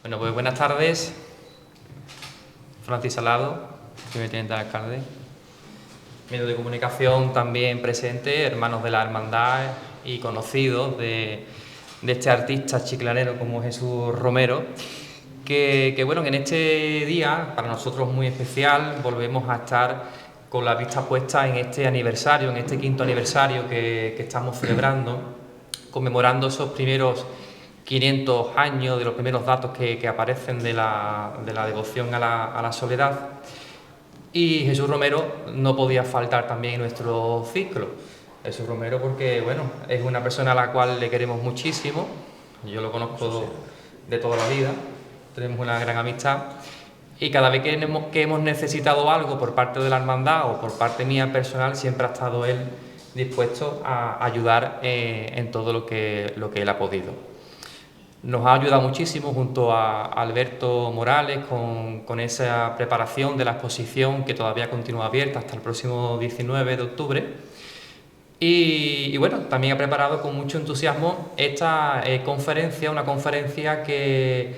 Bueno, pues buenas tardes, Francis Salado, primer teniente de alcalde. Medios de comunicación también presentes, hermanos de la hermandad y conocidos de este artista chiclanero como Jesús Romero, que bueno, que en este día, para nosotros muy especial, volvemos a estar con la vista puesta en este aniversario, en este 5º aniversario que estamos celebrando, conmemorando esos primeros 500 años de los primeros datos que aparecen de la devoción a la soledad. Y Jesús Romero no podía faltar también en nuestro ciclo. Jesús Romero porque, bueno, es una persona a la cual le queremos muchísimo. Yo lo conozco de toda la vida, tenemos una gran amistad. Y cada vez que hemos necesitado algo por parte de la hermandad o por parte mía personal, siempre ha estado él dispuesto a ayudar en todo lo que él ha podido. Nos ha ayudado muchísimo junto a Alberto Morales con esa preparación de la exposición que todavía continúa abierta hasta el próximo 19 de octubre. Y bueno, también ha preparado con mucho entusiasmo esta conferencia, una conferencia que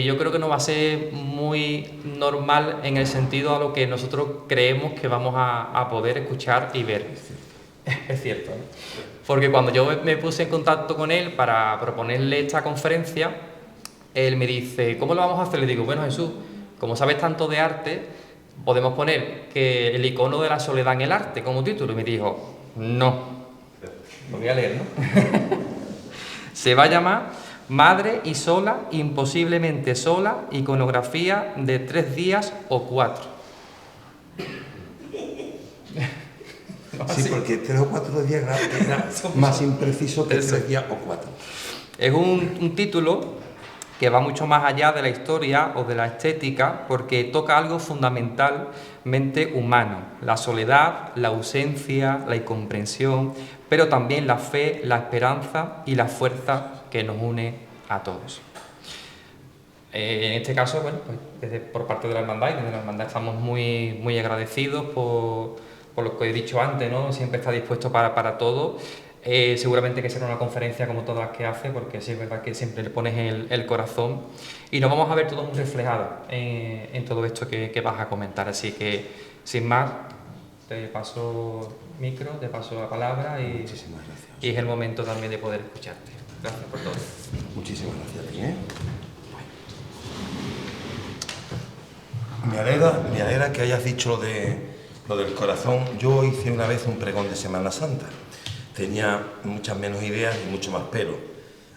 yo creo que no va a ser muy normal en el sentido a lo que nosotros creemos que vamos a poder escuchar y ver. Es cierto, ¿no? Porque cuando yo me puse en contacto con él para proponerle esta conferencia, él me dice, ¿cómo lo vamos a hacer? Le digo, bueno, Jesús, como sabes tanto de arte, podemos poner que el icono de la soledad en el arte como título. Y me dijo, no. Lo voy a leer, ¿no? Se va a llamar Madre y sola, imposiblemente sola, iconografía de 3 días o 4. Sí, porque 3 o 4 días era más impreciso que 3 días o 4. Es un título que va mucho más allá de la historia o de la estética, porque toca algo fundamentalmente humano: la soledad, la ausencia, la incomprensión, pero también la fe, la esperanza y la fuerza que nos une a todos. En este caso, bueno, pues por parte de la hermandad y desde la hermandad estamos muy agradecidos por lo que he dicho antes, ¿no? Siempre está dispuesto para todo. Seguramente que será una conferencia como todas las que hace, porque sí es verdad que siempre le pones el corazón y nos vamos a ver todos muy reflejados en todo esto que vas a comentar. Así que, sin más, te paso micro, te paso la palabra y, muchísimas gracias. Y es el momento también de poder escucharte. Gracias por todo. Muchísimas gracias a ti, ¿eh? Me alegra que hayas dicho lo del corazón. Yo hice una vez un pregón de Semana Santa. Tenía muchas menos ideas y mucho más pelo.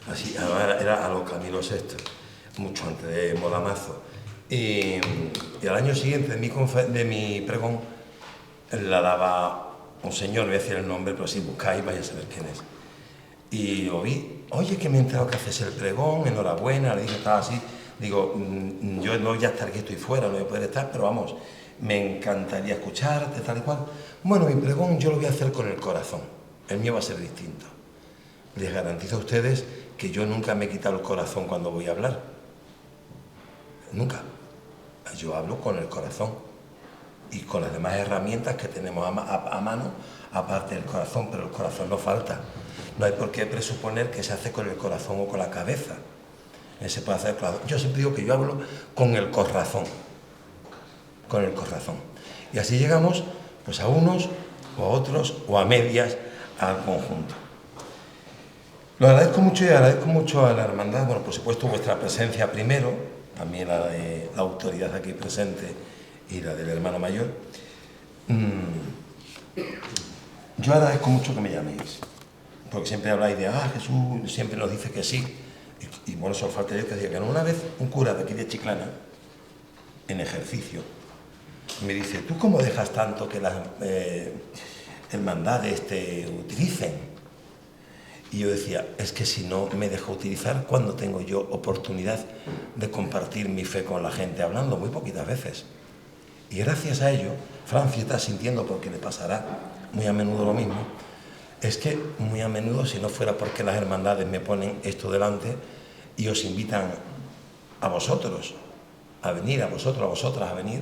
Así, era a lo Camilo VI, mucho antes de Modamazo. Y al año siguiente de mi pregón la daba un señor, no voy a decir el nombre, pero si buscáis vais a saber quién es. Y lo vi, oye, que me he enterado que haces el pregón, enhorabuena, le dije, estaba así. Digo, yo no voy a estar aquí, estoy fuera, no voy a poder estar, pero vamos, me encantaría escucharte, tal y cual. Bueno, mi pregón yo lo voy a hacer con el corazón, el mío va a ser distinto. Les garantizo a ustedes que yo nunca me he quitado el corazón cuando voy a hablar. Nunca. Yo hablo con el corazón y con las demás herramientas que tenemos a mano, aparte del corazón, pero el corazón no falta. No hay por qué presuponer que se hace con el corazón o con la cabeza. Se puede hacer, claro. Yo siempre digo que yo hablo con el corazón. Con el corazón. Y así llegamos pues a unos o a otros o a medias al conjunto. Lo agradezco mucho y agradezco mucho a la hermandad, bueno, por supuesto vuestra presencia primero, también la de la autoridad aquí presente y la del hermano mayor. Yo agradezco mucho que me llaméis, porque siempre habláis de, Jesús siempre nos dice que sí. Y bueno, solo falta yo que decía que una vez un cura de aquí de Chiclana, en ejercicio, me dice, ¿tú cómo dejas tanto que las hermandades te utilicen? Y yo decía, es que si no me dejo utilizar, ¿cuándo tengo yo oportunidad de compartir mi fe con la gente hablando? Muy poquitas veces. Y gracias a ello, Francia está sintiendo, porque le pasará muy a menudo lo mismo, es que muy a menudo, si no fuera porque las hermandades me ponen esto delante y os invitan a vosotros a venir, a vosotros, a vosotras a venir,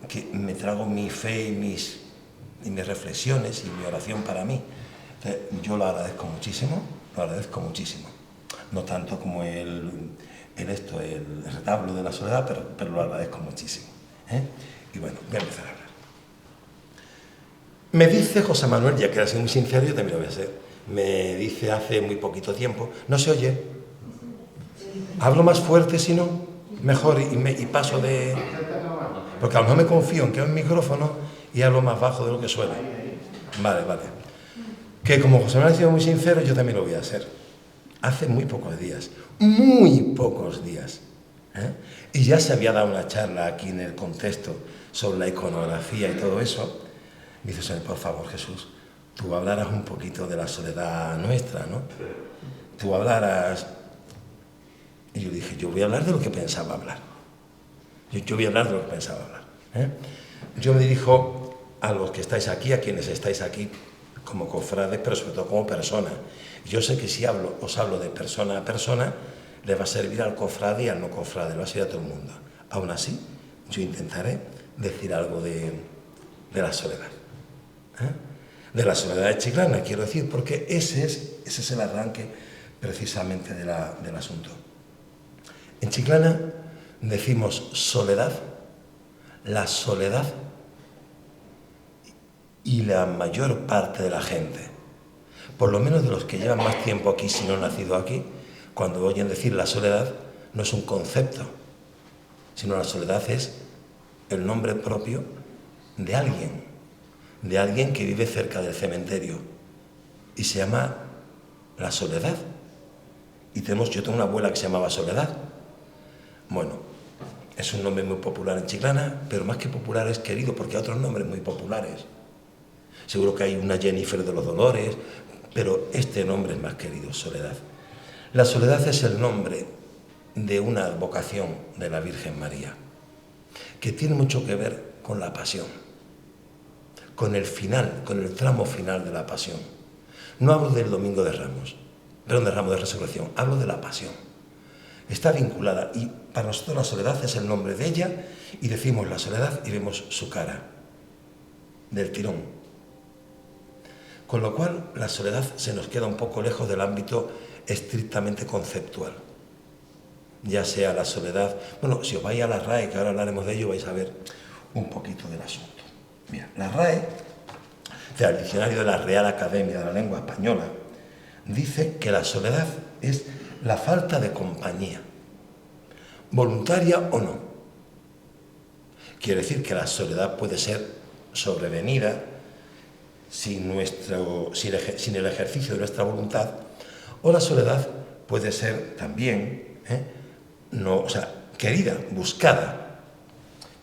que me trago mi fe y mis reflexiones y mi oración para mí. Entonces, yo lo agradezco muchísimo, lo agradezco muchísimo. no tanto como el retablo de la soledad, pero lo agradezco muchísimo. Y bueno, voy a empezar a hablar. Me dice José Manuel, ya que era así muy sincero, yo también lo voy a ser, me dice hace muy poquito tiempo, no se oye, hablo más fuerte si no, mejor y paso de... Porque a lo mejor me confío en que es un micrófono y hablo más bajo de lo que suena. Vale. Que como José Manuel ha sido muy sincero, yo también lo voy a hacer. Hace muy pocos días, y ya se había dado una charla aquí en el contexto sobre la iconografía y todo eso. Me dice, por favor, Jesús, tú hablaras un poquito de la soledad nuestra, ¿no? Tú hablaras... Y yo dije, yo voy a hablar de lo que pensaba hablar. Yo voy a hablar de lo que pensaba hablar. Yo me dirijo a los que estáis aquí, a quienes estáis aquí como cofrades, pero sobre todo como personas. Yo sé que si os hablo de persona a persona, le va a servir al cofrade y al no cofrade, le va a servir a todo el mundo. Aún así, yo intentaré decir algo de la soledad. De la soledad de Chiclana, quiero decir, porque ese es el arranque precisamente del asunto. En Chiclana decimos soledad, la soledad y la mayor parte de la gente, por lo menos de los que llevan más tiempo aquí si no han nacido aquí, cuando oyen decir la soledad, no es un concepto, sino la soledad es el nombre propio de alguien que vive cerca del cementerio y se llama la Soledad. Y yo tengo una abuela que se llamaba Soledad. Bueno, es un nombre muy popular en Chiclana, pero más que popular es querido porque hay otros nombres muy populares. Seguro que hay una Jennifer de los Dolores, pero este nombre es más querido, Soledad. La soledad es el nombre de una advocación de la Virgen María, que tiene mucho que ver con la pasión, con el final, con el tramo final de la pasión. No hablo del Domingo de Ramos, perdón, de Ramos de Resurrección, hablo de la pasión. Está vinculada y para nosotros la soledad es el nombre de ella y decimos la soledad y vemos su cara, del tirón. Con lo cual la soledad se nos queda un poco lejos del ámbito estrictamente conceptual. Ya sea la soledad... Bueno, si os vais a la RAE, que ahora hablaremos de ello, vais a ver un poquito del asunto. Mira, la RAE, o sea, el diccionario de la Real Academia de la Lengua Española, dice que la soledad es la falta de compañía, voluntaria o no. Quiere decir que la soledad puede ser sobrevenida sin el ejercicio de nuestra voluntad, o la soledad puede ser también querida, buscada.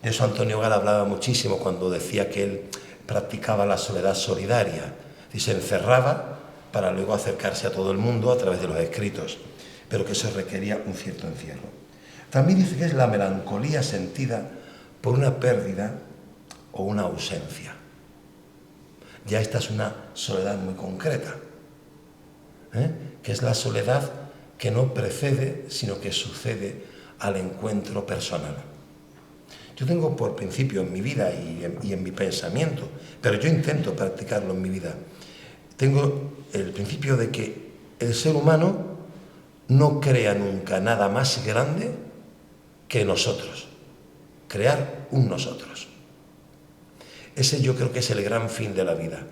De eso Antonio Gala hablaba muchísimo cuando decía que él practicaba la soledad solidaria y se encerraba para luego acercarse a todo el mundo a través de los escritos, pero que eso requería un cierto encierro. También dice que es la melancolía sentida por una pérdida o una ausencia. Ya esta es una soledad muy concreta, que es la soledad que no precede, sino que sucede al encuentro personal. Yo tengo por principio en mi vida y en mi pensamiento, pero yo intento practicarlo en mi vida, tengo el principio de que el ser humano no crea nunca nada más grande que nosotros, crear un nosotros. Ese yo creo que es el gran fin de la vida.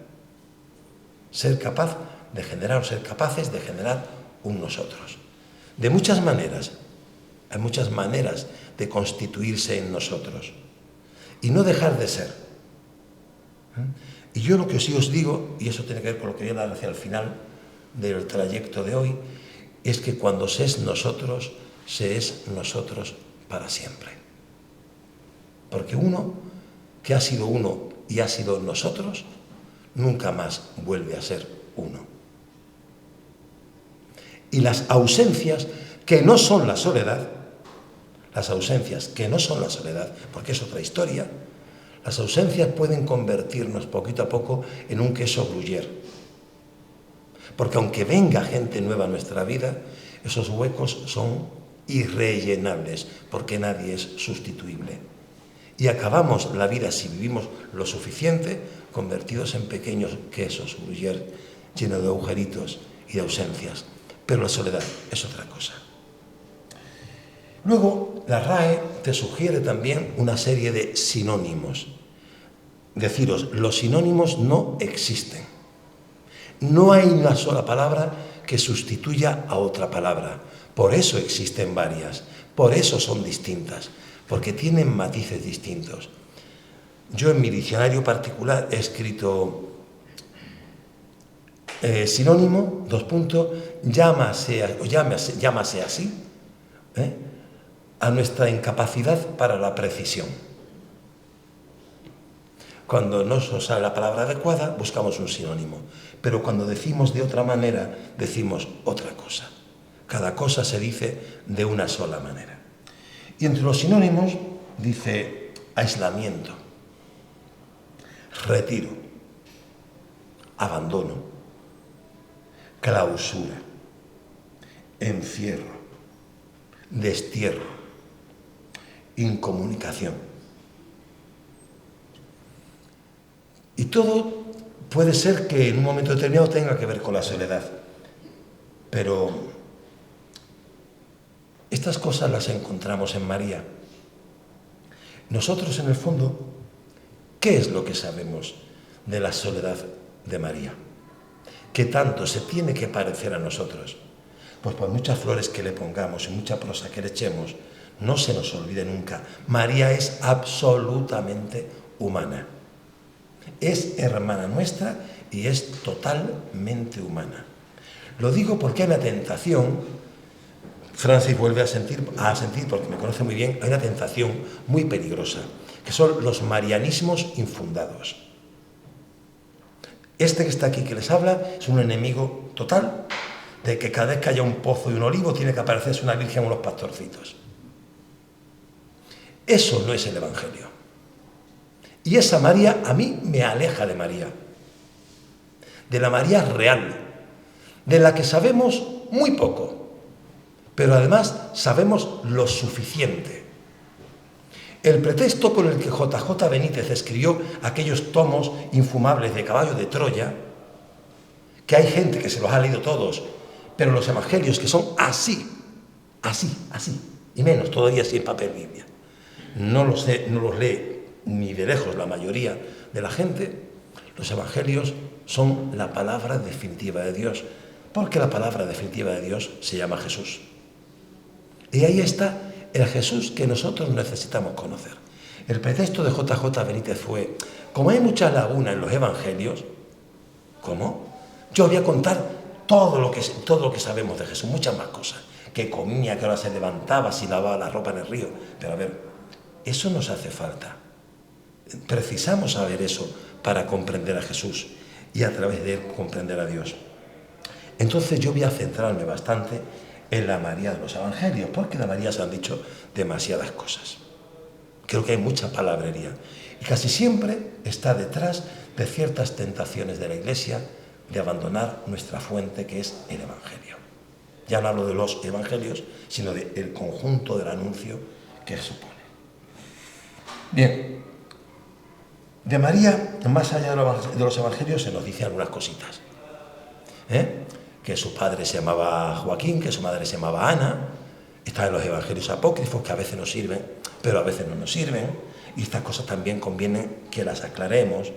Ser capaz de generar o ser capaces de generar un nosotros. De muchas maneras. Hay muchas maneras de constituirse en nosotros. Y no dejar de ser. Y yo lo que sí os digo, y eso tiene que ver con lo que voy a hablar hacia el final del trayecto de hoy, es que cuando se es nosotros para siempre. Porque uno que ha sido uno y ha sido nosotros, nunca más vuelve a ser uno. Y las ausencias que no son la soledad, porque es otra historia, las ausencias pueden convertirnos poquito a poco en un queso gruyère. Porque aunque venga gente nueva a nuestra vida, esos huecos son irrellenables, porque nadie es sustituible. Y acabamos la vida, si vivimos lo suficiente, convertidos en pequeños quesos gruyère, llenos de agujeritos y de ausencias. pero la soledad es otra cosa. Luego, la RAE te sugiere también una serie de sinónimos. Deciros, los sinónimos no existen. No hay una sola palabra que sustituya a otra palabra. Por eso existen varias, por eso son distintas, porque tienen matices distintos. Yo en mi diccionario particular he escrito sinónimo, llámase así, a nuestra incapacidad para la precisión. Cuando no nos sale la palabra adecuada, buscamos un sinónimo. Pero cuando decimos de otra manera, decimos otra cosa. Cada cosa se dice de una sola manera. Y entre los sinónimos dice aislamiento, retiro, abandono, clausura, encierro, destierro, incomunicación. Y todo puede ser que en un momento determinado tenga que ver con la soledad, pero estas cosas las encontramos en María. Nosotros, en el fondo, ¿qué es lo que sabemos de la soledad de María? ¿Qué tanto se tiene que parecer a nosotros? Pues por muchas flores que le pongamos y mucha prosa que le echemos, no se nos olvide nunca, María es absolutamente humana. Es hermana nuestra y es totalmente humana. Lo digo porque hay una tentación, Francis vuelve a sentir porque me conoce muy bien, hay una tentación muy peligrosa, que son los marianismos infundados. Este que está aquí, que les habla, es un enemigo total de que cada vez que haya un pozo y un olivo tiene que aparecerse una virgen o unos pastorcitos. Eso no es el Evangelio. Y esa María a mí me aleja de María, de la María real, de la que sabemos muy poco, pero además sabemos lo suficiente. El pretexto con el que JJ Benítez escribió aquellos tomos infumables de Caballo de Troya, que hay gente que se los ha leído todos, pero los evangelios que son así, y menos todavía así en papel Biblia, no los lee ni de lejos la mayoría de la gente. Los evangelios son la palabra definitiva de Dios, porque la palabra definitiva de Dios se llama Jesús. Y ahí está el Jesús que nosotros necesitamos conocer. El pretexto de JJ Benítez fue, como hay muchas lagunas en los evangelios, ¿cómo? Yo voy a contar todo lo que sabemos de Jesús, muchas más cosas, que comía, que ahora se levantaba, si lavaba la ropa en el río. Pero a ver, eso nos hace falta. Precisamos saber eso para comprender a Jesús y a través de él comprender a Dios. Entonces yo voy a centrarme bastante en la María de los Evangelios, porque de María se han dicho demasiadas cosas. Creo que hay mucha palabrería y casi siempre está detrás de ciertas tentaciones de la Iglesia de abandonar nuestra fuente, que es el Evangelio. Ya no hablo de los Evangelios, sino del conjunto del anuncio que supone. Bien, de María, más allá de los Evangelios, se nos dicen algunas cositas. Que su padre se llamaba Joaquín, que su madre se llamaba Ana. Están en los Evangelios apócrifos, que a veces nos sirven, pero a veces no nos sirven. Y estas cosas también conviene que las aclaremos,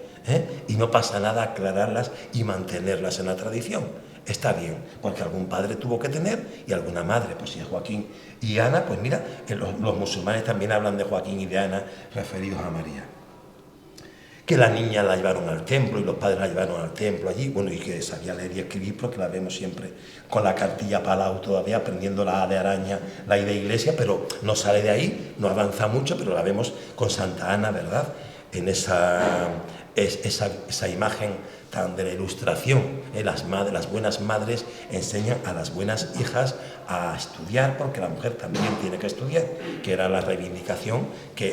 y no pasa nada aclararlas y mantenerlas en la tradición. Está bien, porque algún padre tuvo que tener y alguna madre. Pues si es Joaquín y Ana, pues mira, los musulmanes también hablan de Joaquín y de Ana referidos a María. Que la niña la llevaron al templo y los padres la llevaron al templo allí, bueno, y que sabía leer y escribir, porque la vemos siempre con la cartilla Palau todavía, aprendiendo la A de araña, la I de iglesia, pero no sale de ahí, no avanza mucho, pero la vemos con Santa Ana, ¿verdad? En esa imagen tan de la ilustración. Las buenas madres enseñan a las buenas hijas a estudiar, porque la mujer también tiene que estudiar, que era la reivindicación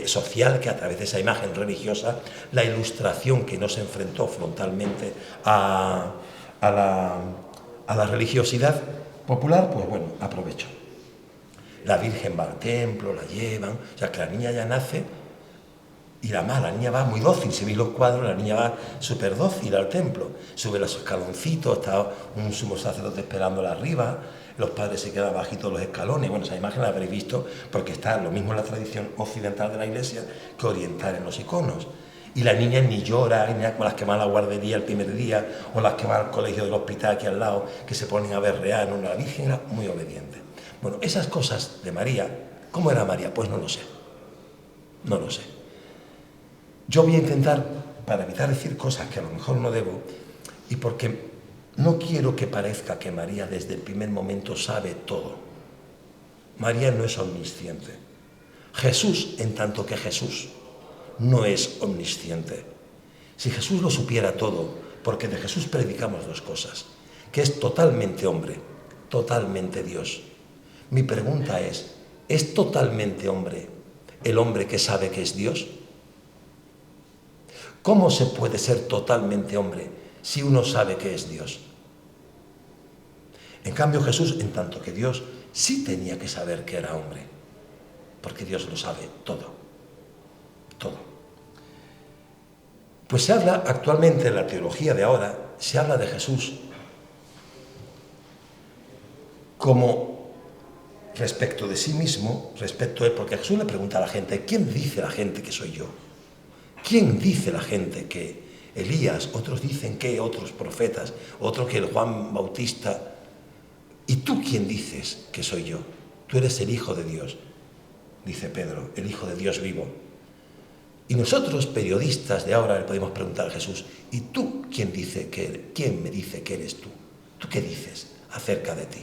social que a través de esa imagen religiosa, la ilustración que no se enfrentó frontalmente a la religiosidad popular, pues bueno, aprovechó. La Virgen va al templo, la llevan, o sea que la niña ya nace Y la niña va muy dócil, si veis los cuadros, la niña va súper dócil al templo, sube los escaloncitos, está un sumo sacerdote esperándola arriba, los padres se quedan bajitos los escalones. Bueno, esa imagen la habréis visto porque está lo mismo en la tradición occidental de la Iglesia que oriental en los iconos. Y la niña ni llora, ni como las que van a la guardería el primer día, o las que van al colegio del hospital aquí al lado, que se ponen a berrear. No, la Virgen era muy obediente. Bueno, esas cosas de María, ¿cómo era María? Pues no lo sé. No lo sé. Yo voy a intentar, para evitar decir cosas que a lo mejor no debo, y porque no quiero que parezca que María desde el primer momento sabe todo. María no es omnisciente. Jesús, en tanto que Jesús, no es omnisciente. Si Jesús lo supiera todo, porque de Jesús predicamos dos cosas, que es totalmente hombre, totalmente Dios. Mi pregunta ¿es totalmente hombre el hombre que sabe que es Dios? ¿Cómo se puede ser totalmente hombre si uno sabe que es Dios? En cambio, Jesús, en tanto que Dios, sí tenía que saber que era hombre, porque Dios lo sabe todo, todo. Pues se habla actualmente en la teología de ahora, se habla de Jesús como respecto de sí mismo, respecto a él, porque Jesús le pregunta a la gente, ¿quién dice la gente que soy yo? ¿Quién dice la gente que Elías? Otros dicen que otros profetas, otro que el Juan Bautista. ¿Y tú quién dices que soy yo? Tú eres el Hijo de Dios, dice Pedro, el Hijo de Dios vivo. Y nosotros, periodistas de ahora, le podemos preguntar a Jesús, ¿y tú quién me dice que eres tú? ¿Tú qué dices acerca de ti?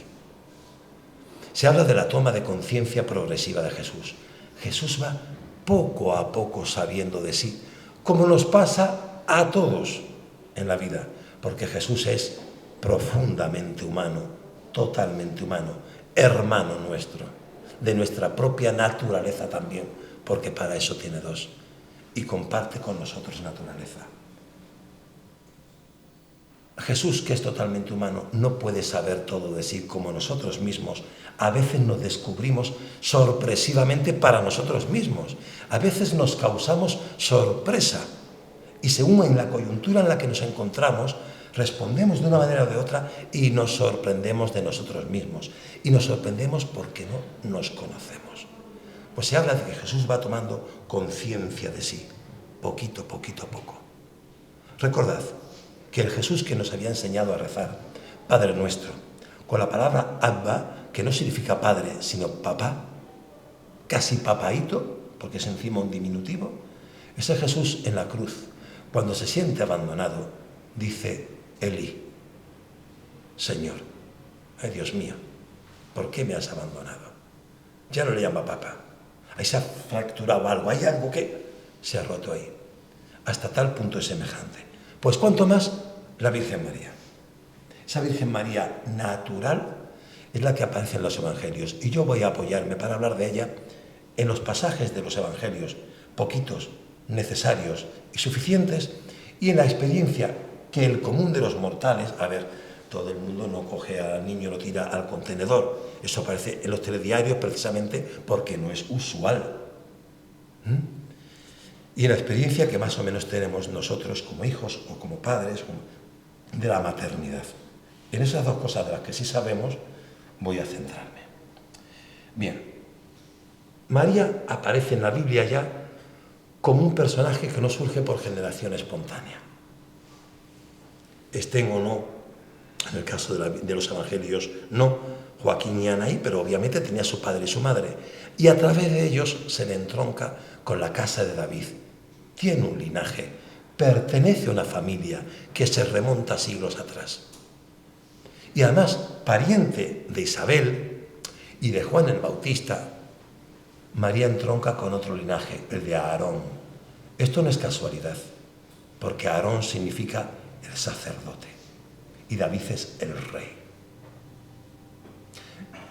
Se habla de la toma de conciencia progresiva de Jesús. Jesús va poco a poco sabiendo de sí, como nos pasa a todos en la vida, porque Jesús es profundamente humano, totalmente humano, hermano nuestro, de nuestra propia naturaleza también, porque para eso tiene dos, y comparte con nosotros naturaleza. Jesús, que es totalmente humano, no puede saber todo de sí como nosotros mismos. A veces nos descubrimos sorpresivamente para nosotros mismos. A veces nos causamos sorpresa. Y según en la coyuntura en la que nos encontramos, respondemos de una manera o de otra y nos sorprendemos de nosotros mismos. Y nos sorprendemos porque no nos conocemos. Pues se habla de que Jesús va tomando conciencia de sí, poquito a poco. Recordad que el Jesús que nos había enseñado a rezar, Padre Nuestro, con la palabra Abba, que no significa padre, sino papá, casi papaíto, porque es encima un diminutivo, ese Jesús en la cruz, cuando se siente abandonado, dice, Eli, Señor, ay Dios mío, ¿por qué me has abandonado? Ya no le llama papá, ahí se ha fracturado algo, hay algo que se ha roto ahí, hasta tal punto es semejante. Pues cuanto más la Virgen María. Esa Virgen María natural es la que aparece en los Evangelios. Y yo voy a apoyarme para hablar de ella en los pasajes de los Evangelios, poquitos, necesarios y suficientes, y en la experiencia que el común de los mortales, a ver, todo el mundo no coge al niño y lo tira al contenedor. Eso aparece en los telediarios precisamente porque no es usual. Y en la experiencia que más o menos tenemos nosotros como hijos o como padres de la maternidad. En esas dos cosas de las que sí sabemos voy a centrarme. Bien, María aparece en la Biblia ya como un personaje que no surge por generación espontánea. Estén o no, en el caso de los evangelios, no, Joaquín y Anaí, pero obviamente tenía su padre y su madre. Y a través de ellos se le entronca con la casa de David. Tiene un linaje, pertenece a una familia que se remonta siglos atrás. Y además, pariente de Isabel y de Juan el Bautista, María entronca con otro linaje, el de Aarón. Esto no es casualidad, porque Aarón significa el sacerdote y David es el rey.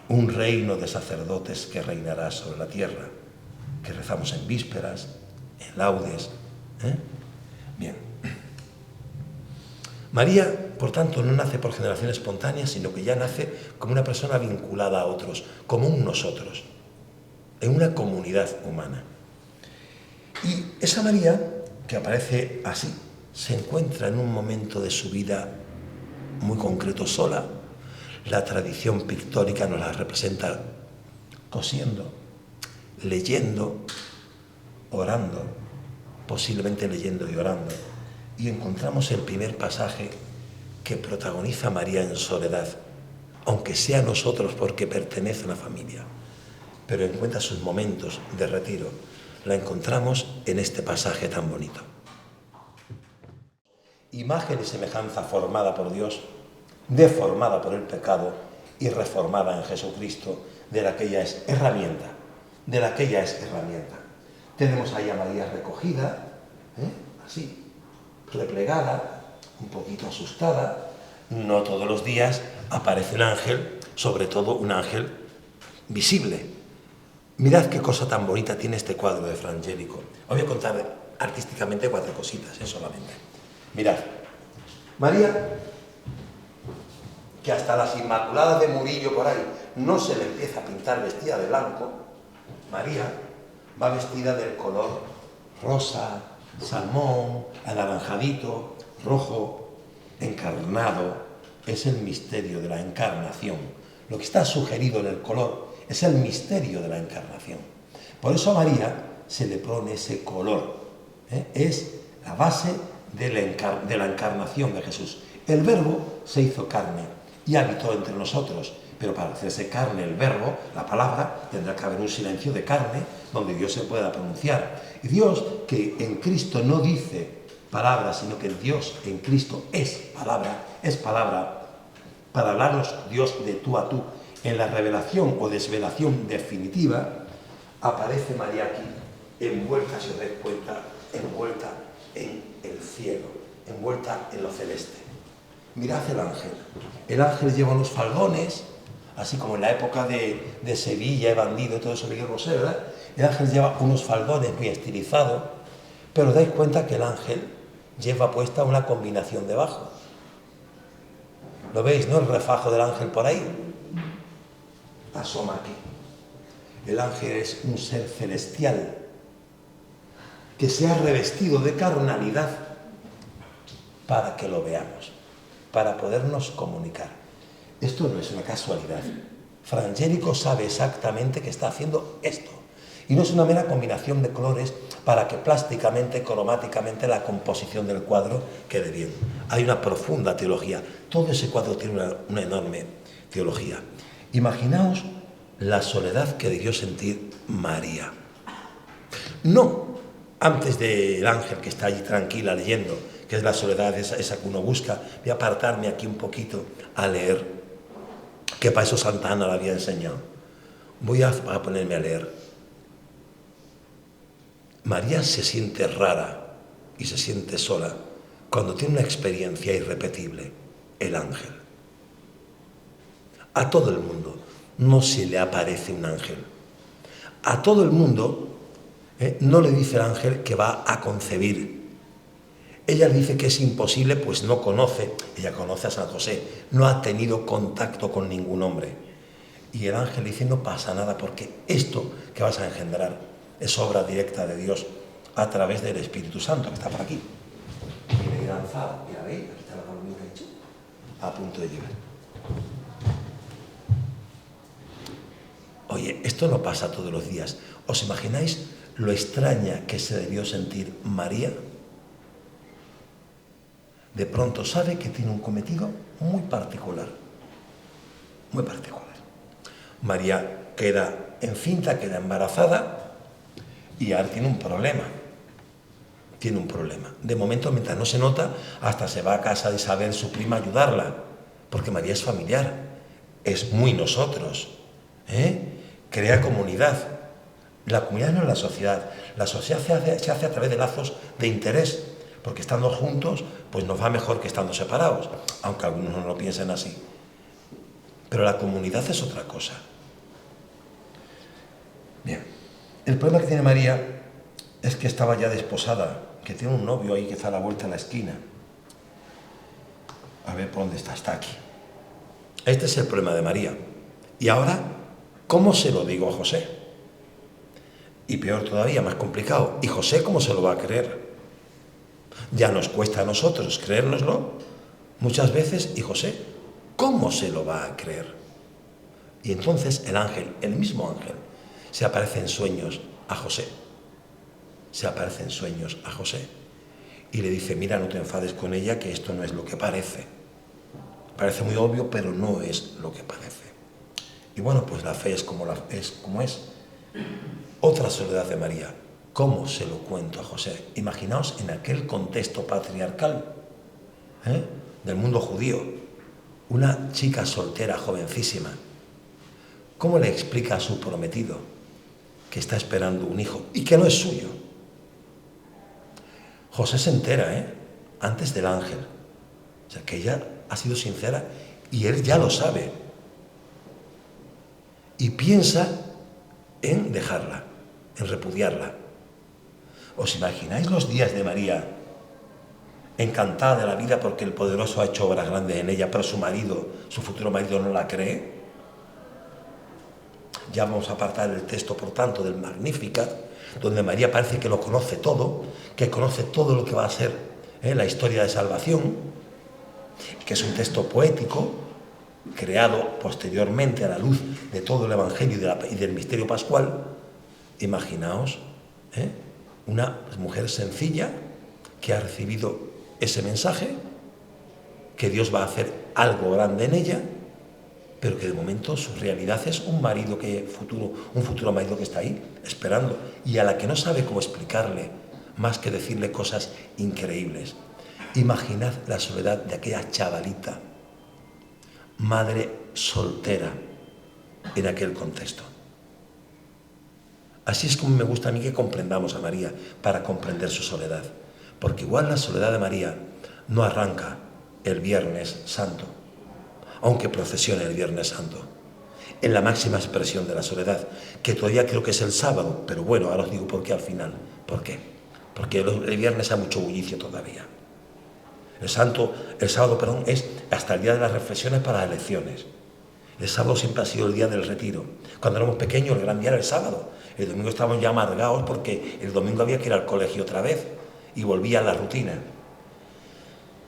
Un reino de sacerdotes que reinará sobre la tierra, que rezamos en vísperas, en laudes. Bien. María, por tanto, no nace por generación espontánea, sino que ya nace como una persona vinculada a otros, como un nosotros, en una comunidad humana. Y esa María, que aparece así, se encuentra en un momento de su vida muy concreto sola. La tradición pictórica nos la representa cosiendo, leyendo, orando, posiblemente leyendo y orando. Y encontramos el primer pasaje que protagoniza María en soledad, aunque sea nosotros porque pertenece a una familia, pero encuentra sus momentos de retiro. La encontramos en este pasaje tan bonito. Imagen y semejanza formada por Dios, deformada por el pecado y reformada en Jesucristo, de la que ella es herramienta, Tenemos ahí a María recogida, así, replegada, un poquito asustada. No todos los días aparece un ángel, sobre todo un ángel visible. Mirad qué cosa tan bonita tiene este cuadro de Frangélico. Os voy a contar artísticamente 4 cositas, solamente. Mirad, María, que hasta las Inmaculadas de Murillo por ahí no se le empieza a pintar vestida de blanco, María va vestida del color rosa, salmón, anaranjadito, rojo, encarnado. Es el misterio de la encarnación. Lo que está sugerido en el color es el misterio de la encarnación. Por eso a María se le pone ese color. Es la base de la encarnación de Jesús. El Verbo se hizo carne y habitó entre nosotros. Pero para hacerse carne el Verbo, la palabra, tendrá que haber un silencio de carne donde Dios se pueda pronunciar. Y Dios, que en Cristo no dice palabra, sino que Dios en Cristo es palabra para hablarnos Dios de tú a tú. En la revelación o desvelación definitiva, aparece María aquí, envuelta, si os dais cuenta, envuelta en el cielo, envuelta en lo celeste. Mirad el ángel. El ángel lleva unos faldones, así como en la época de Sevilla, Bandido, todo eso, Miguel Bosé, ¿verdad? El ángel lleva unos faldones muy estilizados, pero dais cuenta que el ángel lleva puesta una combinación debajo. ¿Lo veis, no? El refajo del ángel por ahí. Asoma aquí. El ángel es un ser celestial que se ha revestido de carnalidad para que lo veamos, para podernos comunicar. Esto no es una casualidad. Frangélico sabe exactamente que está haciendo esto. Y no es una mera combinación de colores para que plásticamente, cromáticamente, la composición del cuadro quede bien. Hay una profunda teología. Todo ese cuadro tiene una enorme teología. Imaginaos la soledad que debió sentir María. No antes del ángel que está allí tranquila leyendo, que es la soledad esa que uno busca. Voy a apartarme aquí un poquito a leer, que para eso Santa Ana la había enseñado. Voy a ponerme a leer. María se siente rara y se siente sola cuando tiene una experiencia irrepetible, el ángel. A todo el mundo no se le aparece un ángel. A todo el mundo no le dice el ángel que va a concebir. Ella le dice que es imposible, pues no conoce, ella conoce a San José, no ha tenido contacto con ningún hombre. Y el ángel le dice, no pasa nada, porque esto que vas a engendrar es obra directa de Dios a través del Espíritu Santo, que está por aquí. Y le lanzado, mira, veis, aquí está la palomita hecha, a punto de llegar. Oye, esto no pasa todos los días. ¿Os imagináis lo extraña que se debió sentir María? De pronto sabe que tiene un cometido muy particular. Muy particular. María queda encinta, queda embarazada y ahora tiene un problema. Tiene un problema. De momento, mientras no se nota, hasta se va a casa de Isabel, su prima, a ayudarla. Porque María es familiar. Es muy nosotros. Crea comunidad. La comunidad no es la sociedad. La sociedad se hace a través de lazos de interés. Porque estando juntos, pues nos va mejor que estando separados. Aunque algunos no lo piensen así. Pero la comunidad es otra cosa. Bien. El problema que tiene María es que estaba ya desposada, que tiene un novio ahí que está a la vuelta en la esquina. A ver por dónde está, está aquí. Este es el problema de María. Y ahora, ¿cómo se lo digo a José? Y peor todavía, más complicado, ¿y José cómo se lo va a creer? Ya nos cuesta a nosotros creérnoslo muchas veces, ¿y José cómo se lo va a creer? Y entonces el ángel, el mismo ángel, se aparece en sueños a José. Se aparece en sueños a José y le dice, mira, no te enfades con ella, que esto no es lo que parece. Parece muy obvio, pero no es lo que parece. Y bueno, pues la fe es como es. Otra soledad de María. ¿Cómo se lo cuento a José? Imaginaos en aquel contexto patriarcal, del mundo judío, una chica soltera, jovencísima. ¿Cómo le explica a su prometido que está esperando un hijo y que no es suyo? José se entera, antes del ángel. O sea, que ella ha sido sincera y él ya lo sabe. Y piensa en dejarla, en repudiarla. ¿Os imagináis los días de María, encantada de la vida porque el poderoso ha hecho obras grandes en ella, pero su marido, su futuro marido, no la cree? Ya vamos a apartar el texto, por tanto, del Magnificat, donde María parece que lo conoce todo, que conoce todo lo que va a ser la historia de salvación, que es un texto poético, creado posteriormente a la luz de todo el Evangelio y del misterio pascual. Imaginaos, una mujer sencilla que ha recibido ese mensaje, que Dios va a hacer algo grande en ella, pero que de momento su realidad es un futuro marido que está ahí, esperando, y a la que no sabe cómo explicarle, más que decirle cosas increíbles. Imaginad la soledad de aquella chavalita, madre soltera, en aquel contexto. Así es como me gusta a mí que comprendamos a María, para comprender su soledad, porque igual la soledad de María no arranca el Viernes Santo, aunque procesione el Viernes Santo, en la máxima expresión de la soledad, que todavía creo que es el sábado, pero bueno, ahora os digo por qué al final. ¿Por qué? Porque el viernes hay mucho bullicio todavía. El sábado, es hasta el día de las reflexiones para las elecciones. El sábado siempre ha sido el día del retiro. Cuando éramos pequeños, el gran día era el sábado. El domingo estábamos ya amargados porque el domingo había que ir al colegio otra vez y volvía a la rutina.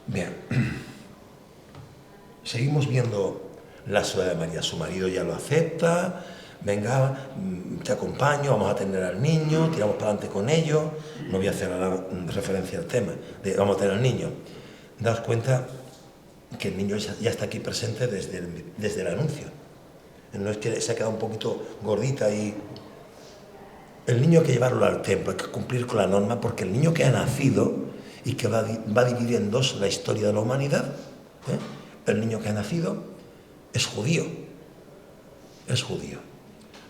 Bien. Seguimos viendo la soledad de María. Su marido ya lo acepta. Venga, te acompaño, vamos a tener al niño, tiramos para adelante con ello. No voy a hacer referencia al tema de vamos a tener al niño. Daos cuenta que el niño ya está aquí presente desde el anuncio. No es que se ha quedado un poquito gordita y... El niño hay que llevarlo al templo, hay que cumplir con la norma, porque el niño que ha nacido y que va a dividir en dos la historia de la humanidad, el niño que ha nacido es judío. Es judío.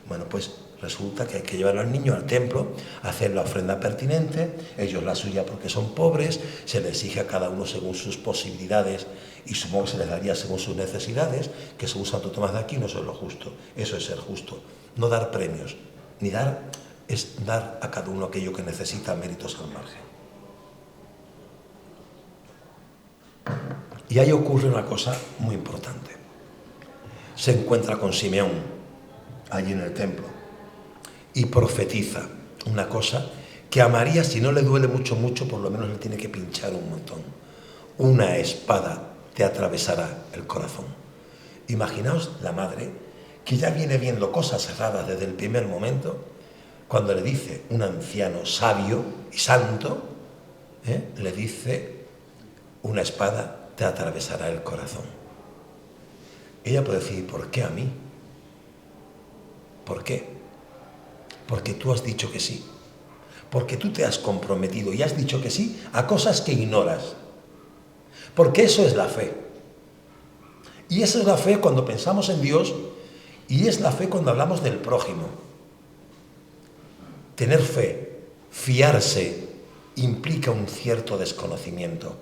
Bueno, pues resulta que hay que llevarlo al niño al templo, hacer la ofrenda pertinente, ellos la suya porque son pobres, se les exige a cada uno según sus posibilidades y supongo que se les daría según sus necesidades, que según Santo Tomás de Aquino eso es lo justo, eso es ser justo. No dar premios, ni dar, es dar a cada uno aquello que necesita, méritos al margen. Y ahí ocurre una cosa muy importante. Se encuentra con Simeón allí en el templo y profetiza una cosa que a María, si no le duele mucho, por lo menos le tiene que pinchar un montón. Una espada te atravesará el corazón. Imaginaos la madre que ya viene viendo cosas erradas desde el primer momento, cuando le dice un anciano sabio y santo, le dice, una espada te atravesará el corazón. Ella puede decir, ¿por qué a mí? ¿Por qué? Porque tú has dicho que sí. Porque tú te has comprometido y has dicho que sí a cosas que ignoras. Porque eso es la fe. Y esa es la fe cuando pensamos en Dios y es la fe cuando hablamos del prójimo. Tener fe, fiarse, implica un cierto desconocimiento.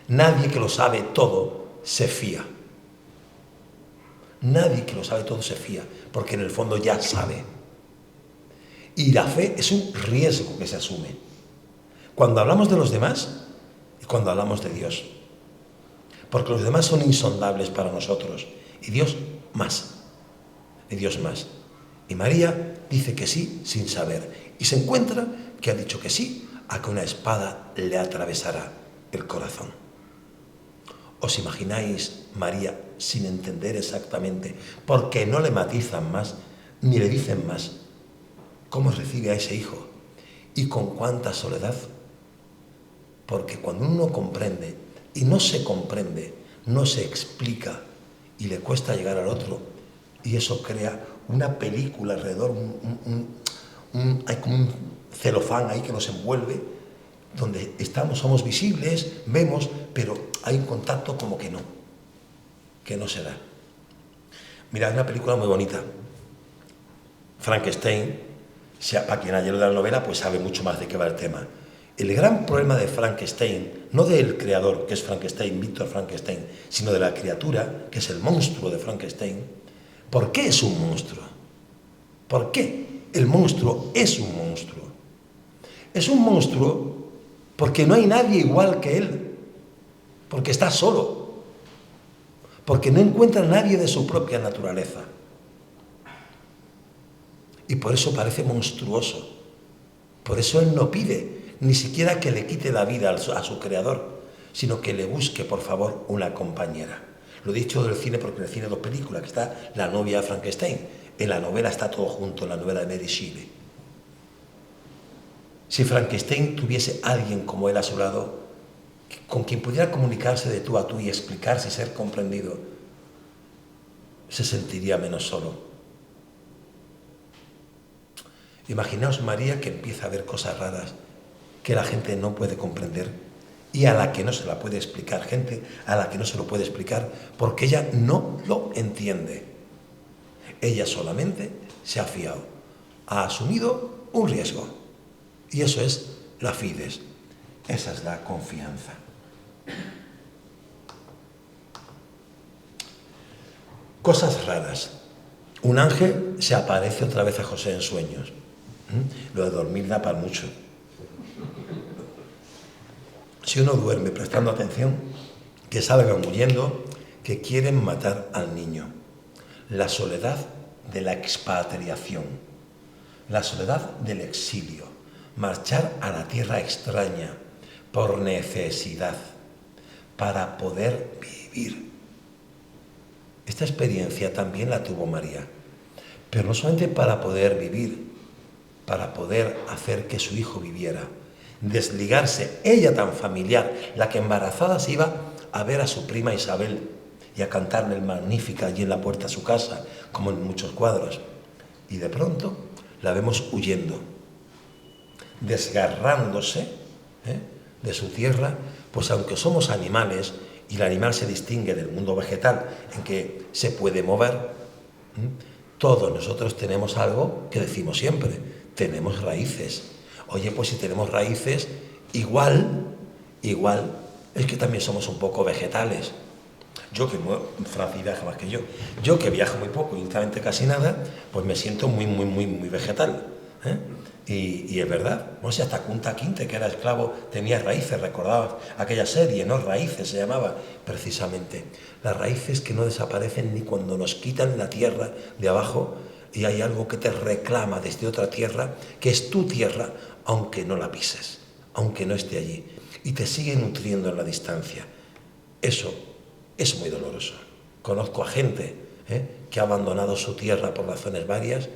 Nadie que lo sabe todo se fía. Nadie que lo sabe todo se fía, porque en el fondo ya sabe. Y la fe es un riesgo que se asume. Cuando hablamos de los demás y cuando hablamos de Dios. Porque los demás son insondables para nosotros. Y Dios más. Y Dios más. Y María dice que sí sin saber y se encuentra que ha dicho que sí a que una espada le atravesará el corazón. ¿Os imagináis María sin entender exactamente, porque no le matizan más, ni le dicen más, cómo recibe a ese hijo y con cuánta soledad? Porque cuando uno comprende y no se comprende, no se explica y le cuesta llegar al otro, y eso crea una película alrededor, hay como un celofán ahí que nos envuelve, donde estamos, somos visibles, vemos, pero hay un contacto como que no se da. Mirad, una película muy bonita, Frankenstein. Para quien haya leído la novela, pues sabe mucho más de qué va el tema. El gran problema de Frankenstein, no del creador, que es Frankenstein, Víctor Frankenstein, sino de la criatura, que es el monstruo de Frankenstein. ¿Por qué es un monstruo? ¿Por qué el monstruo es un monstruo? Es un monstruo porque no hay nadie igual que él, porque está solo, porque no encuentra a nadie de su propia naturaleza. Y por eso parece monstruoso. Por eso él no pide ni siquiera que le quite la vida a su creador, sino que le busque, por favor, una compañera. Lo he dicho del cine porque en el cine hay dos películas, que está La novia de Frankenstein. En la novela está todo junto, en la novela de Mary Shelley. Si Frankenstein tuviese alguien como él a su lado, con quien pudiera comunicarse de tú a tú y explicarse y ser comprendido, se sentiría menos solo. Imaginaos María, que empieza a ver cosas raras que la gente no puede comprender y a la que no se la puede explicar, gente a la que no se lo puede explicar porque ella no lo entiende. Ella solamente se ha fiado, ha asumido un riesgo, y eso es la fides, esa es la confianza. Cosas raras. Un ángel se aparece otra vez a José en sueños. Lo de dormir da para mucho. Si uno duerme prestando atención, que salgan huyendo, que quieren matar al niño. La soledad de la expatriación, la soledad del exilio, marchar a la tierra extraña por necesidad, para poder vivir. Esta experiencia también la tuvo María, pero no solamente para poder vivir, para poder hacer que su hijo viviera, desligarse, ella tan familiar, la que embarazada se iba a ver a su prima Isabel y a cantarle el Magnífica allí en la puerta de su casa, como en muchos cuadros, y de pronto la vemos huyendo, desgarrándose de su tierra, pues aunque somos animales, y el animal se distingue del mundo vegetal en que se puede mover, todos nosotros tenemos algo que decimos siempre, tenemos raíces. Oye, pues si tenemos raíces, igual, es que también somos un poco vegetales. Yo que Francis viaja más que yo que viajo muy poco y últimamente casi nada, pues me siento muy vegetal. Y es verdad, no sé, hasta Kunta Kinte, que era esclavo, tenía raíces, recordaba aquella serie, ¿no? Raíces se llamaba, precisamente. Las raíces que no desaparecen ni cuando nos quitan la tierra de abajo y hay algo que te reclama desde otra tierra, que es tu tierra, aunque no la pises, aunque no esté allí, y te sigue nutriendo en la distancia. Eso es muy doloroso. Conozco a gente que ha abandonado su tierra por razones varias,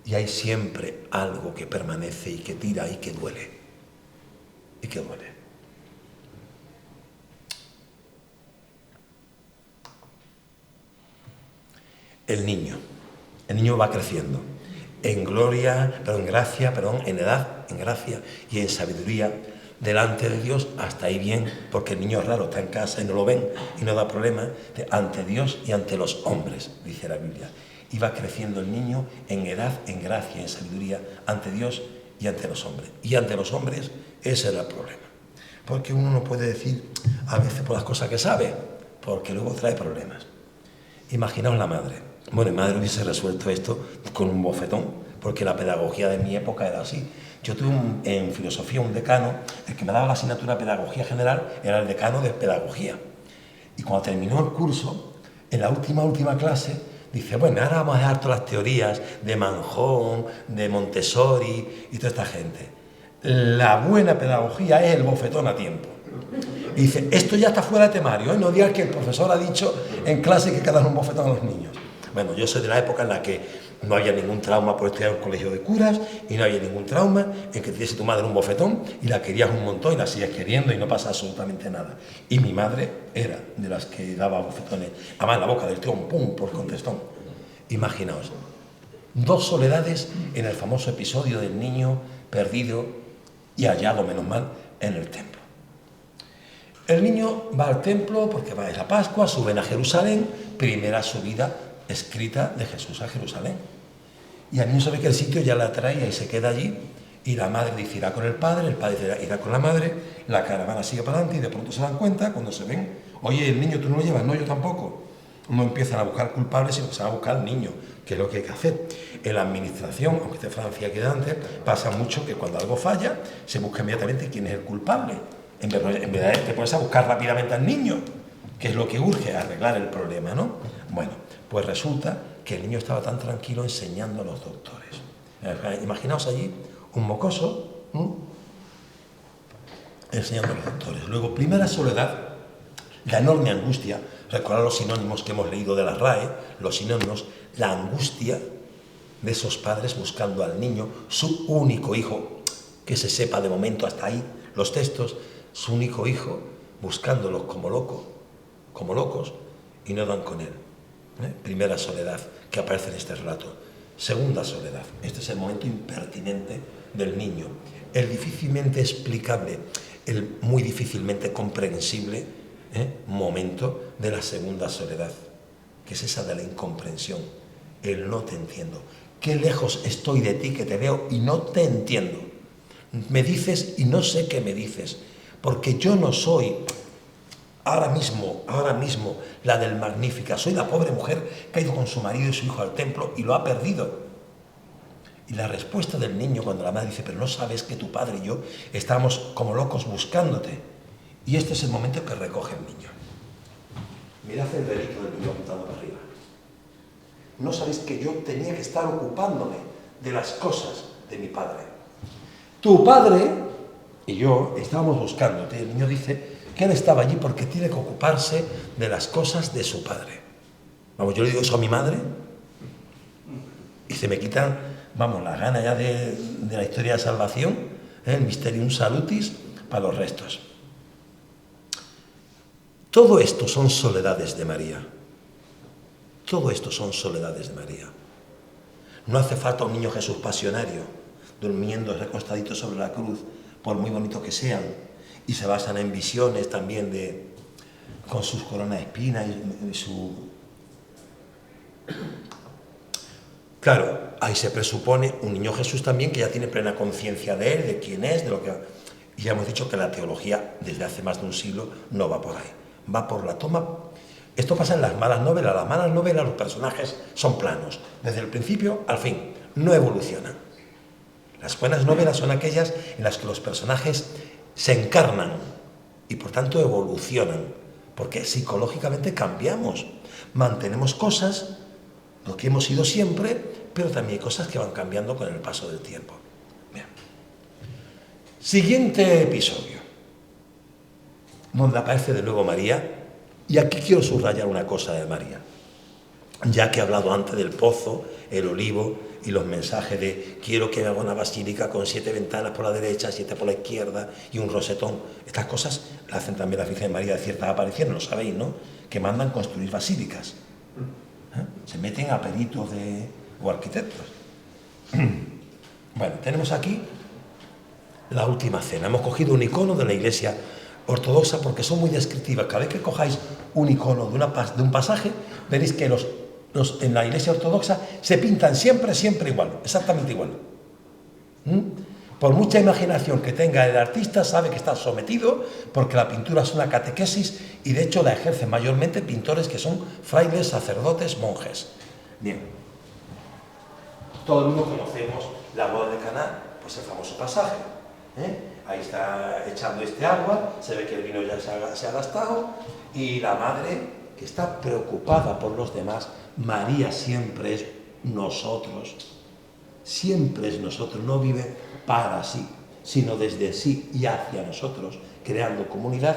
y hay siempre algo que permanece y que tira y que duele. Y que duele. El niño va creciendo en gloria, en gracia, en edad, en gracia y en sabiduría delante de Dios, hasta ahí bien, porque el niño es raro, está en casa y no lo ven y no da problema, ante Dios y ante los hombres, dice la Biblia. Iba creciendo el niño en edad, en gracia, en sabiduría, ante Dios y ante los hombres. Y ante los hombres ese era el problema. Porque uno no puede decir a veces por las cosas que sabe, porque luego trae problemas. Imaginaos la madre. Bueno, mi madre hubiese resuelto esto con un bofetón, porque la pedagogía de mi época era así. Yo tuve en filosofía un decano, el que me daba la asignatura de pedagogía general era el decano de pedagogía. Y cuando terminó el curso, en la última clase, Dice, bueno, ahora vamos a dejar todas las teorías de Manjón, de Montessori y toda esta gente. La buena pedagogía es el bofetón a tiempo. Y dice, esto ya está fuera de temario, ¿eh? No digas que el profesor ha dicho en clase que hay que dar un bofetón a los niños. Bueno, yo soy de la época en la que no había ningún trauma por estudiar en un colegio de curas y no había ningún trauma en que te diese tu madre un bofetón y la querías un montón y la sigues queriendo y no pasa absolutamente nada. Y mi madre era de las que daba bofetones, además en la boca del tío, pum, por contestón. Imaginaos, 2 soledades en el famoso episodio del niño perdido y hallado, menos mal, en el templo. El niño va al templo porque va a la Pascua, suben a Jerusalén, primera subida escrita de Jesús a Jerusalén. Y al niño sabe que el sitio ya la atrae y se queda allí, y la madre dice irá con el padre irá con la madre, la caravana sigue para adelante y de pronto se dan cuenta, cuando se ven, oye, el niño tú no lo llevas, no, yo tampoco. No empiezan a buscar culpables, sino que se van a buscar al niño, que es lo que hay que hacer. En la administración, aunque esté Francia que antes, pasa mucho que cuando algo falla, se busca inmediatamente quién es el culpable. En vez de te pones a buscar rápidamente al niño, que es lo que urge, arreglar el problema, ¿no? Bueno, pues resulta que el niño estaba tan tranquilo enseñando a los doctores. Imaginaos allí un mocoso enseñando a los doctores. Luego, primera soledad, la enorme angustia. Recordad los sinónimos que hemos leído de la RAE, los sinónimos, la angustia de esos padres buscando al niño, su único hijo, que se sepa de momento hasta ahí, los textos, su único hijo, buscándolos como locos, y no dan con él. Primera soledad que aparece en este relato. Segunda soledad, este es el momento impertinente del niño, el difícilmente explicable, el muy difícilmente comprensible momento de la segunda soledad, que es esa de la incomprensión, el no te entiendo. Qué lejos estoy de ti que te veo y no te entiendo. Me dices y no sé qué me dices, porque yo no soy ahora mismo, la del Magnífica. Soy la pobre mujer que ha ido con su marido y su hijo al templo y lo ha perdido. Y la respuesta del niño cuando la madre dice, pero no sabes que tu padre y yo estábamos como locos buscándote. Y este es el momento que recoge el niño. Mirad el dedito del niño apuntando para arriba. No sabéis que yo tenía que estar ocupándome de las cosas de mi padre. Tu padre y yo estábamos buscándote. El niño dice que él estaba allí porque tiene que ocuparse de las cosas de su padre. Vamos, yo le digo eso a mi madre y se me quitan, vamos, la gana ya de la historia de salvación, el Mysterium Salutis para los restos. Todo esto son soledades de María. Todo esto son soledades de María. No hace falta un niño Jesús pasionario, durmiendo recostadito sobre la cruz, por muy bonito que sean, y se basan en visiones también con sus coronas de espinas y su... Claro, ahí se presupone un niño Jesús también que ya tiene plena conciencia de él, de quién es, de lo que... Y ya hemos dicho que la teología desde hace más de un siglo no va por ahí, va por la toma... Esto pasa en las malas novelas. Las malas novelas, los personajes son planos, desde el principio al fin, no evolucionan. Las buenas novelas son aquellas en las que los personajes se encarnan y por tanto evolucionan, porque psicológicamente cambiamos, mantenemos cosas, lo que hemos sido siempre, pero también hay cosas que van cambiando con el paso del tiempo. Bien. Siguiente episodio, donde aparece de nuevo María, y aquí quiero subrayar una cosa de María, ya que he hablado antes del pozo, el olivo y los mensajes de quiero que me haga una basílica con 7 ventanas por la derecha, 7 por la izquierda y un rosetón. Estas cosas las hacen también la Virgen María de ciertas apariciones, lo sabéis, ¿no? Que mandan construir basílicas. Se meten a peritos o arquitectos. Bueno, tenemos aquí la última cena. Hemos cogido un icono de la Iglesia ortodoxa porque son muy descriptivas. Cada vez que cojáis un icono de un pasaje, veréis que en la Iglesia ortodoxa se pintan siempre igual, exactamente igual. Por mucha imaginación que tenga el artista, sabe que está sometido porque la pintura es una catequesis y de hecho la ejercen mayormente pintores que son frailes, sacerdotes, monjes. Bien. Todo el mundo conocemos la boda de Caná, pues el famoso pasaje. Ahí está echando este agua, se ve que el vino ya se ha gastado y la madre, que está preocupada por los demás, María siempre es nosotros, no vive para sí, sino desde sí y hacia nosotros, creando comunidad.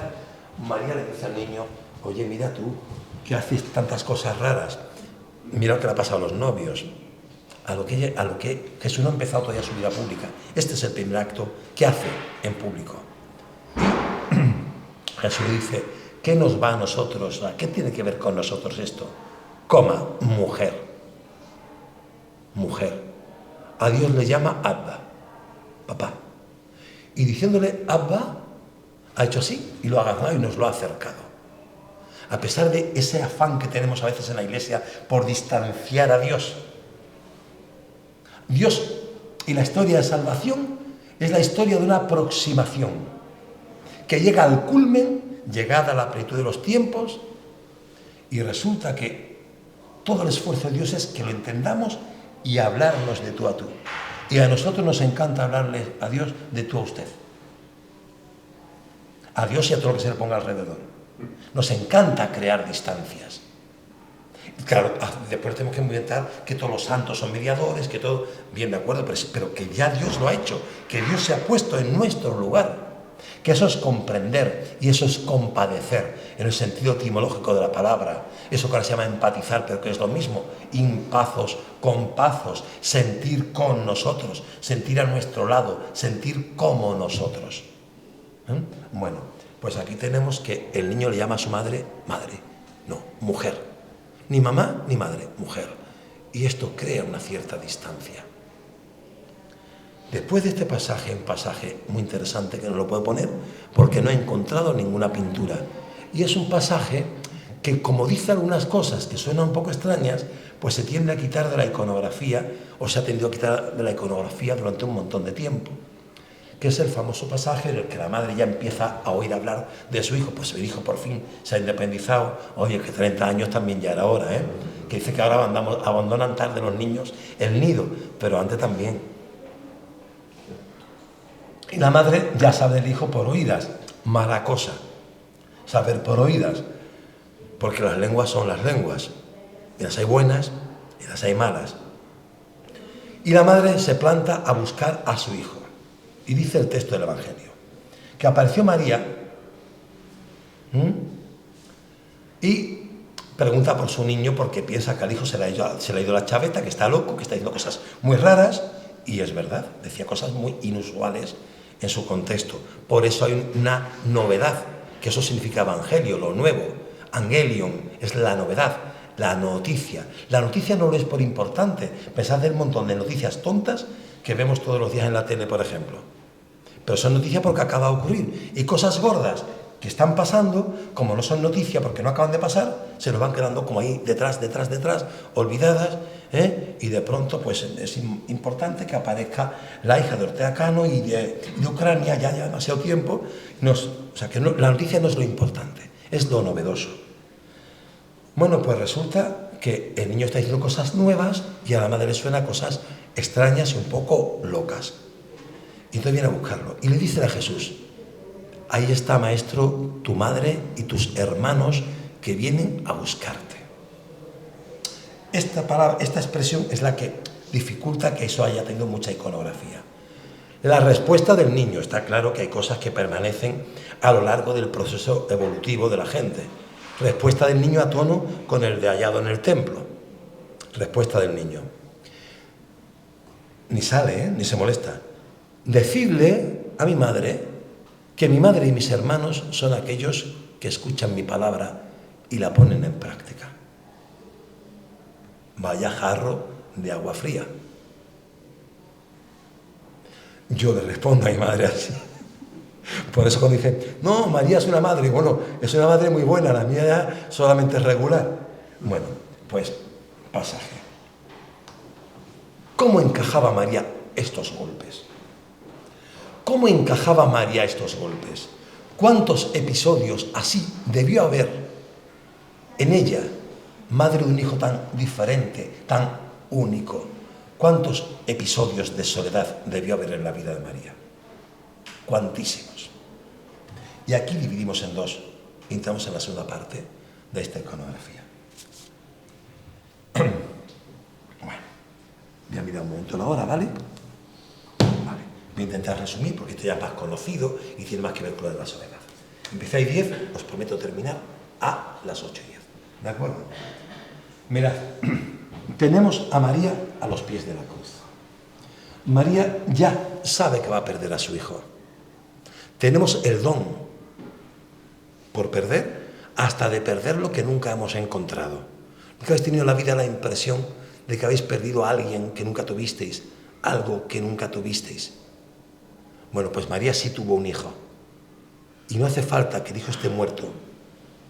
María le dice al niño, oye, mira tú, que haces tantas cosas raras, mira lo que le ha pasado a los novios, a lo que Jesús no ha empezado todavía su vida pública. Este es el primer acto que hace en público. Jesús dice, ¿qué nos va a nosotros? ¿Qué tiene que ver con nosotros esto? Coma, mujer. A Dios le llama Abba, papá. Y diciéndole Abba, ha hecho así y lo ha agarrado y nos lo ha acercado. A pesar de ese afán que tenemos a veces en la iglesia por distanciar a Dios. Dios y la historia de salvación es la historia de una aproximación que llega al culmen, llegada a la plenitud de los tiempos, y resulta que todo el esfuerzo de Dios es que lo entendamos y hablarnos de tú a tú. Y a nosotros nos encanta hablarle a Dios de tú a usted. A Dios y a todo lo que se le ponga alrededor. Nos encanta crear distancias. Claro, después tenemos que inventar que todos los santos son mediadores, que todo, bien de acuerdo, pero que ya Dios lo ha hecho, que Dios se ha puesto en nuestro lugar. Que eso es comprender y eso es compadecer, en el sentido etimológico de la palabra. Eso que ahora se llama empatizar, pero que es lo mismo. Impazos, compazos, sentir con nosotros, sentir a nuestro lado, sentir como nosotros. Bueno, pues aquí tenemos que el niño le llama a su madre, no, mujer. Ni mamá ni madre, mujer. Y esto crea una cierta distancia. Después de este pasaje, un pasaje muy interesante que no lo puedo poner porque no he encontrado ninguna pintura. Y es un pasaje que, como dice algunas cosas que suenan un poco extrañas, pues se tiende a quitar de la iconografía, o se ha tendido a quitar de la iconografía durante un montón de tiempo. Que es el famoso pasaje en el que la madre ya empieza a oír hablar de su hijo. Pues su hijo por fin se ha independizado. Oye, que 30 años también ya era hora, ¿eh? Que dice que ahora abandonan tarde los niños el nido, pero antes también. Y la madre ya sabe del hijo por oídas. Mala cosa. Saber por oídas. Porque las lenguas son las lenguas. Y las hay buenas y las hay malas. Y la madre se planta a buscar a su hijo. Y dice el texto del Evangelio, que apareció María y pregunta por su niño porque piensa que al hijo se le ha ido la chaveta, que está loco, que está diciendo cosas muy raras, y es verdad, decía cosas muy inusuales en su contexto. Por eso hay una novedad, que eso significa evangelio, lo nuevo. Angelion es la novedad, la noticia. La noticia no lo es por importante. Pensad en un montón de noticias tontas que vemos todos los días en la tele, por ejemplo. Pero son noticias porque acaba de ocurrir. Y cosas gordas que están pasando, como no son noticia porque no acaban de pasar, se nos van quedando como ahí detrás, olvidadas, y de pronto pues es importante que aparezca la hija de Ortega Cano y de Ucrania ya demasiado tiempo. O sea que la noticia no es lo importante, es lo novedoso. Bueno, pues resulta que el niño está diciendo cosas nuevas y a la madre le suena cosas extrañas y un poco locas. Y entonces viene a buscarlo y le dice a Jesús, ahí está, maestro, tu madre y tus hermanos que vienen a buscarte. Esta expresión es la que dificulta que eso haya tenido mucha iconografía. La respuesta del niño, está claro que hay cosas que permanecen a lo largo del proceso evolutivo de la gente. Respuesta del niño a tono con el de hallado en el templo. Respuesta del niño. Ni sale, ni se molesta. Decidle a mi madre que mi madre y mis hermanos son aquellos que escuchan mi palabra y la ponen en práctica. Vaya jarro de agua fría. Yo le respondo a mi madre así. Por eso cuando dije, no, María es una madre, bueno, es una madre muy buena, la mía ya solamente es regular. Bueno, pues pasaje. ¿Cómo encajaba María estos golpes? ¿Cómo encajaba María estos golpes? ¿Cuántos episodios así debió haber en ella, madre de un hijo tan diferente, tan único? ¿Cuántos episodios de soledad debió haber en la vida de María? Cuantísimos. Y aquí dividimos en dos. Entramos en la segunda parte de esta iconografía. Voy a mirar un momento la hora, ¿vale? Vale. Voy a intentar resumir porque esto ya es más conocido y tiene más que ver con lo de la soledad. Empezáis 10, os prometo terminar a las 8:10. ¿De acuerdo? Mirad, tenemos a María a los pies de la cruz. María ya sabe que va a perder a su hijo. Tenemos el don por perder, hasta de perder lo que nunca hemos encontrado. ¿Nunca habéis tenido en la vida la impresión de que habéis perdido a alguien que nunca tuvisteis, algo que nunca tuvisteis? Bueno, pues María sí tuvo un hijo. Y no hace falta que el hijo esté muerto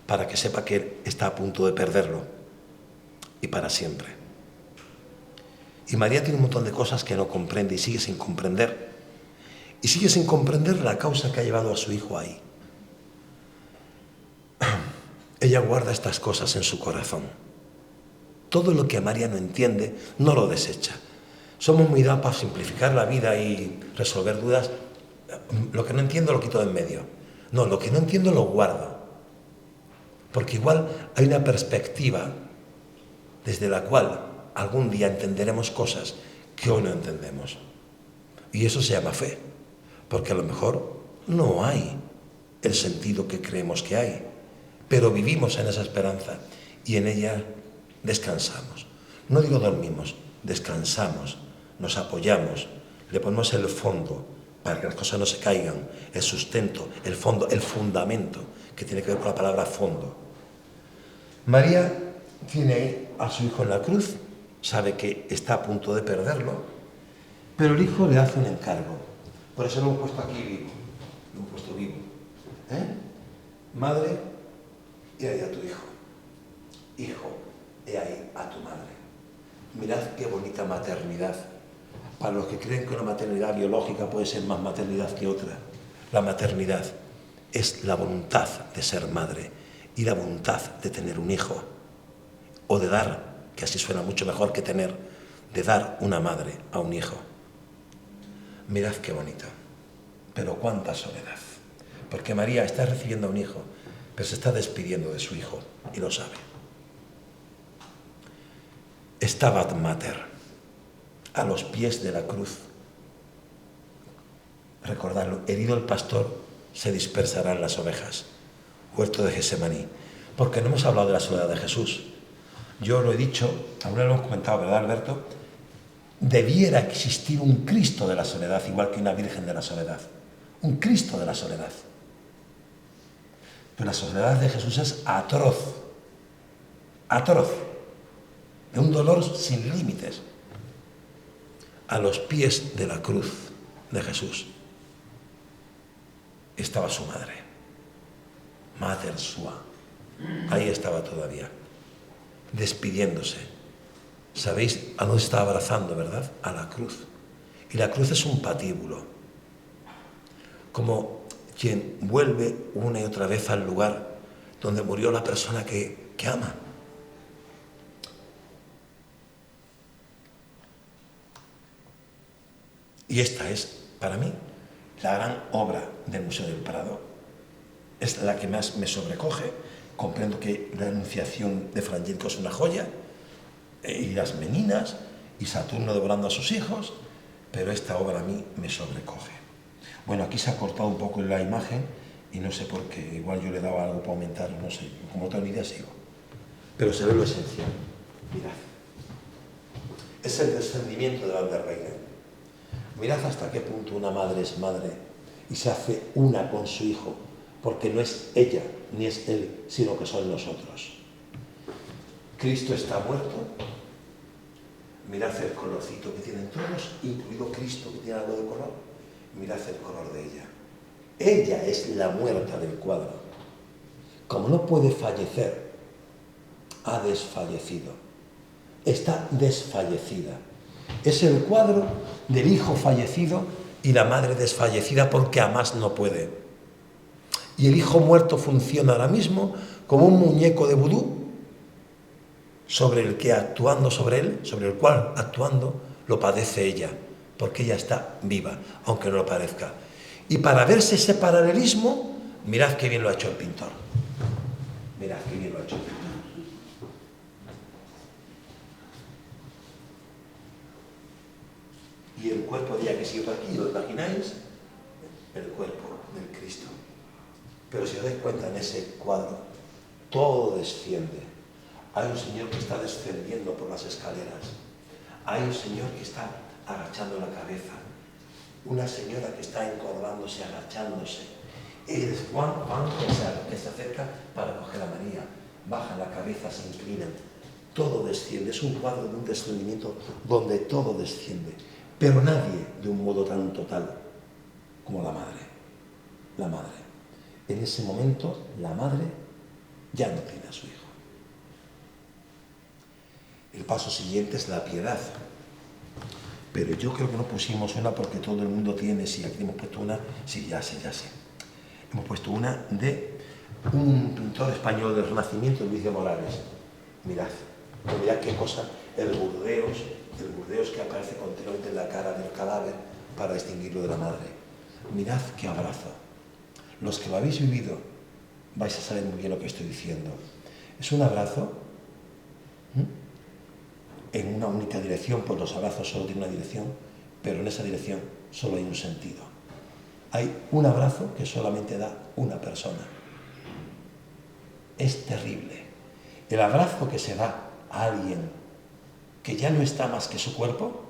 para que sepa que está a punto de perderlo. Y para siempre. Y María tiene un montón de cosas que no comprende y sigue sin comprender. Y sigue sin comprender la causa que ha llevado a su hijo ahí. Ella guarda estas cosas en su corazón. Todo lo que María no entiende, no lo desecha. Somos muy dados para simplificar la vida y resolver dudas. Lo que no entiendo lo quito de en medio. No, lo que no entiendo lo guardo. Porque igual hay una perspectiva desde la cual algún día entenderemos cosas que hoy no entendemos. Y eso se llama fe. Porque a lo mejor no hay el sentido que creemos que hay. Pero vivimos en esa esperanza y en ella descansamos. No digo dormimos, descansamos, nos apoyamos, le ponemos el fondo para que las cosas no se caigan, el sustento, el fondo, el fundamento, que tiene que ver con la palabra fondo. María tiene a su hijo en la cruz, sabe que está a punto de perderlo, pero el hijo le hace un encargo. Por eso lo hemos puesto aquí vivo, lo hemos puesto vivo. Madre, he ahí a tu hijo. Hijo, he ahí a tu madre. Mirad qué bonita maternidad. Para los que creen que una maternidad biológica puede ser más maternidad que otra, la maternidad es la voluntad de ser madre y la voluntad de tener un hijo, o de dar, que así suena mucho mejor que tener, de dar una madre a un hijo. Mirad qué bonito, pero cuánta soledad, porque María está recibiendo a un hijo, pero se está despidiendo de su hijo y lo sabe. Stabat Mater, a los pies de la cruz. Recordadlo, herido el pastor, se dispersarán las ovejas. Huerto de Getsemaní. Porque no hemos hablado de la soledad de Jesús. Yo lo he dicho, ahora lo hemos comentado, ¿verdad, Alberto? Debiera existir un Cristo de la soledad, igual que una Virgen de la soledad. Un Cristo de la soledad. Pero la soledad de Jesús es atroz. Atroz. De un dolor sin límites. A los pies de la cruz de Jesús estaba su madre, Mater Sua. Ahí estaba todavía, despidiéndose. ¿Sabéis a dónde está abrazando, verdad? A la cruz. Y la cruz es un patíbulo, como quien vuelve una y otra vez al lugar donde murió la persona que ama. Y esta es, para mí, la gran obra del Museo del Prado. Es la que más me sobrecoge. Comprendo que la Anunciación de Frangélico es una joya, y las Meninas, y Saturno devorando a sus hijos, pero esta obra a mí me sobrecoge. Bueno, aquí se ha cortado un poco la imagen, y no sé por qué, igual yo le daba algo para aumentar, no sé, como otra idea sigo. Pero se ve lo esencial. Mirad. Es el descendimiento de la reina. Mirad hasta qué punto una madre es madre y se hace una con su hijo, porque no es ella ni es él, sino que son nosotros. Cristo está muerto. Mirad el colorcito que tienen todos, incluido Cristo, que tiene algo de color. Mirad el color de ella. Ella es la muerta del cuadro. Como no puede fallecer, ha desfallecido. Está desfallecida. Es el cuadro del hijo fallecido y la madre desfallecida porque a más no puede. Y el hijo muerto funciona ahora mismo como un muñeco de vudú sobre el que actuando sobre él, sobre el cual actuando lo padece ella, porque ella está viva, aunque no lo parezca. Y para verse ese paralelismo, mirad qué bien lo ha hecho el pintor. Mirad qué bien lo ha hecho el pintor. y el cuerpo de ella que sigue por aquí, ¿lo imagináis? El cuerpo del Cristo. Pero si os dais cuenta en ese cuadro, todo desciende. Hay un Señor que está descendiendo por las escaleras. Hay un Señor que está agachando la cabeza. Una señora que está encorvándose, agachándose. Es Juan que se acerca para coger a María. Baja la cabeza, se inclinan. Todo desciende. Es un cuadro de un descendimiento donde todo desciende. Pero nadie de un modo tan total como la madre. La madre. En ese momento, la madre ya no tiene a su hijo. El paso siguiente es la piedad. Pero yo creo que no pusimos una porque todo el mundo tiene. Si aquí hemos puesto una, sí, ya sé. Hemos puesto una de un pintor español del Renacimiento, Luis de Morales. Mirad qué cosa, el Burdeos que aparece continuamente en la cara del cadáver para distinguirlo de la madre. Mirad qué abrazo. Los que lo habéis vivido vais a saber muy bien lo que estoy diciendo. Es un abrazo en una única dirección, pues los abrazos solo tienen una dirección, pero en esa dirección solo hay un sentido. Hay un abrazo que solamente da una persona. Es terrible. El abrazo que se da a alguien que ya no está más que su cuerpo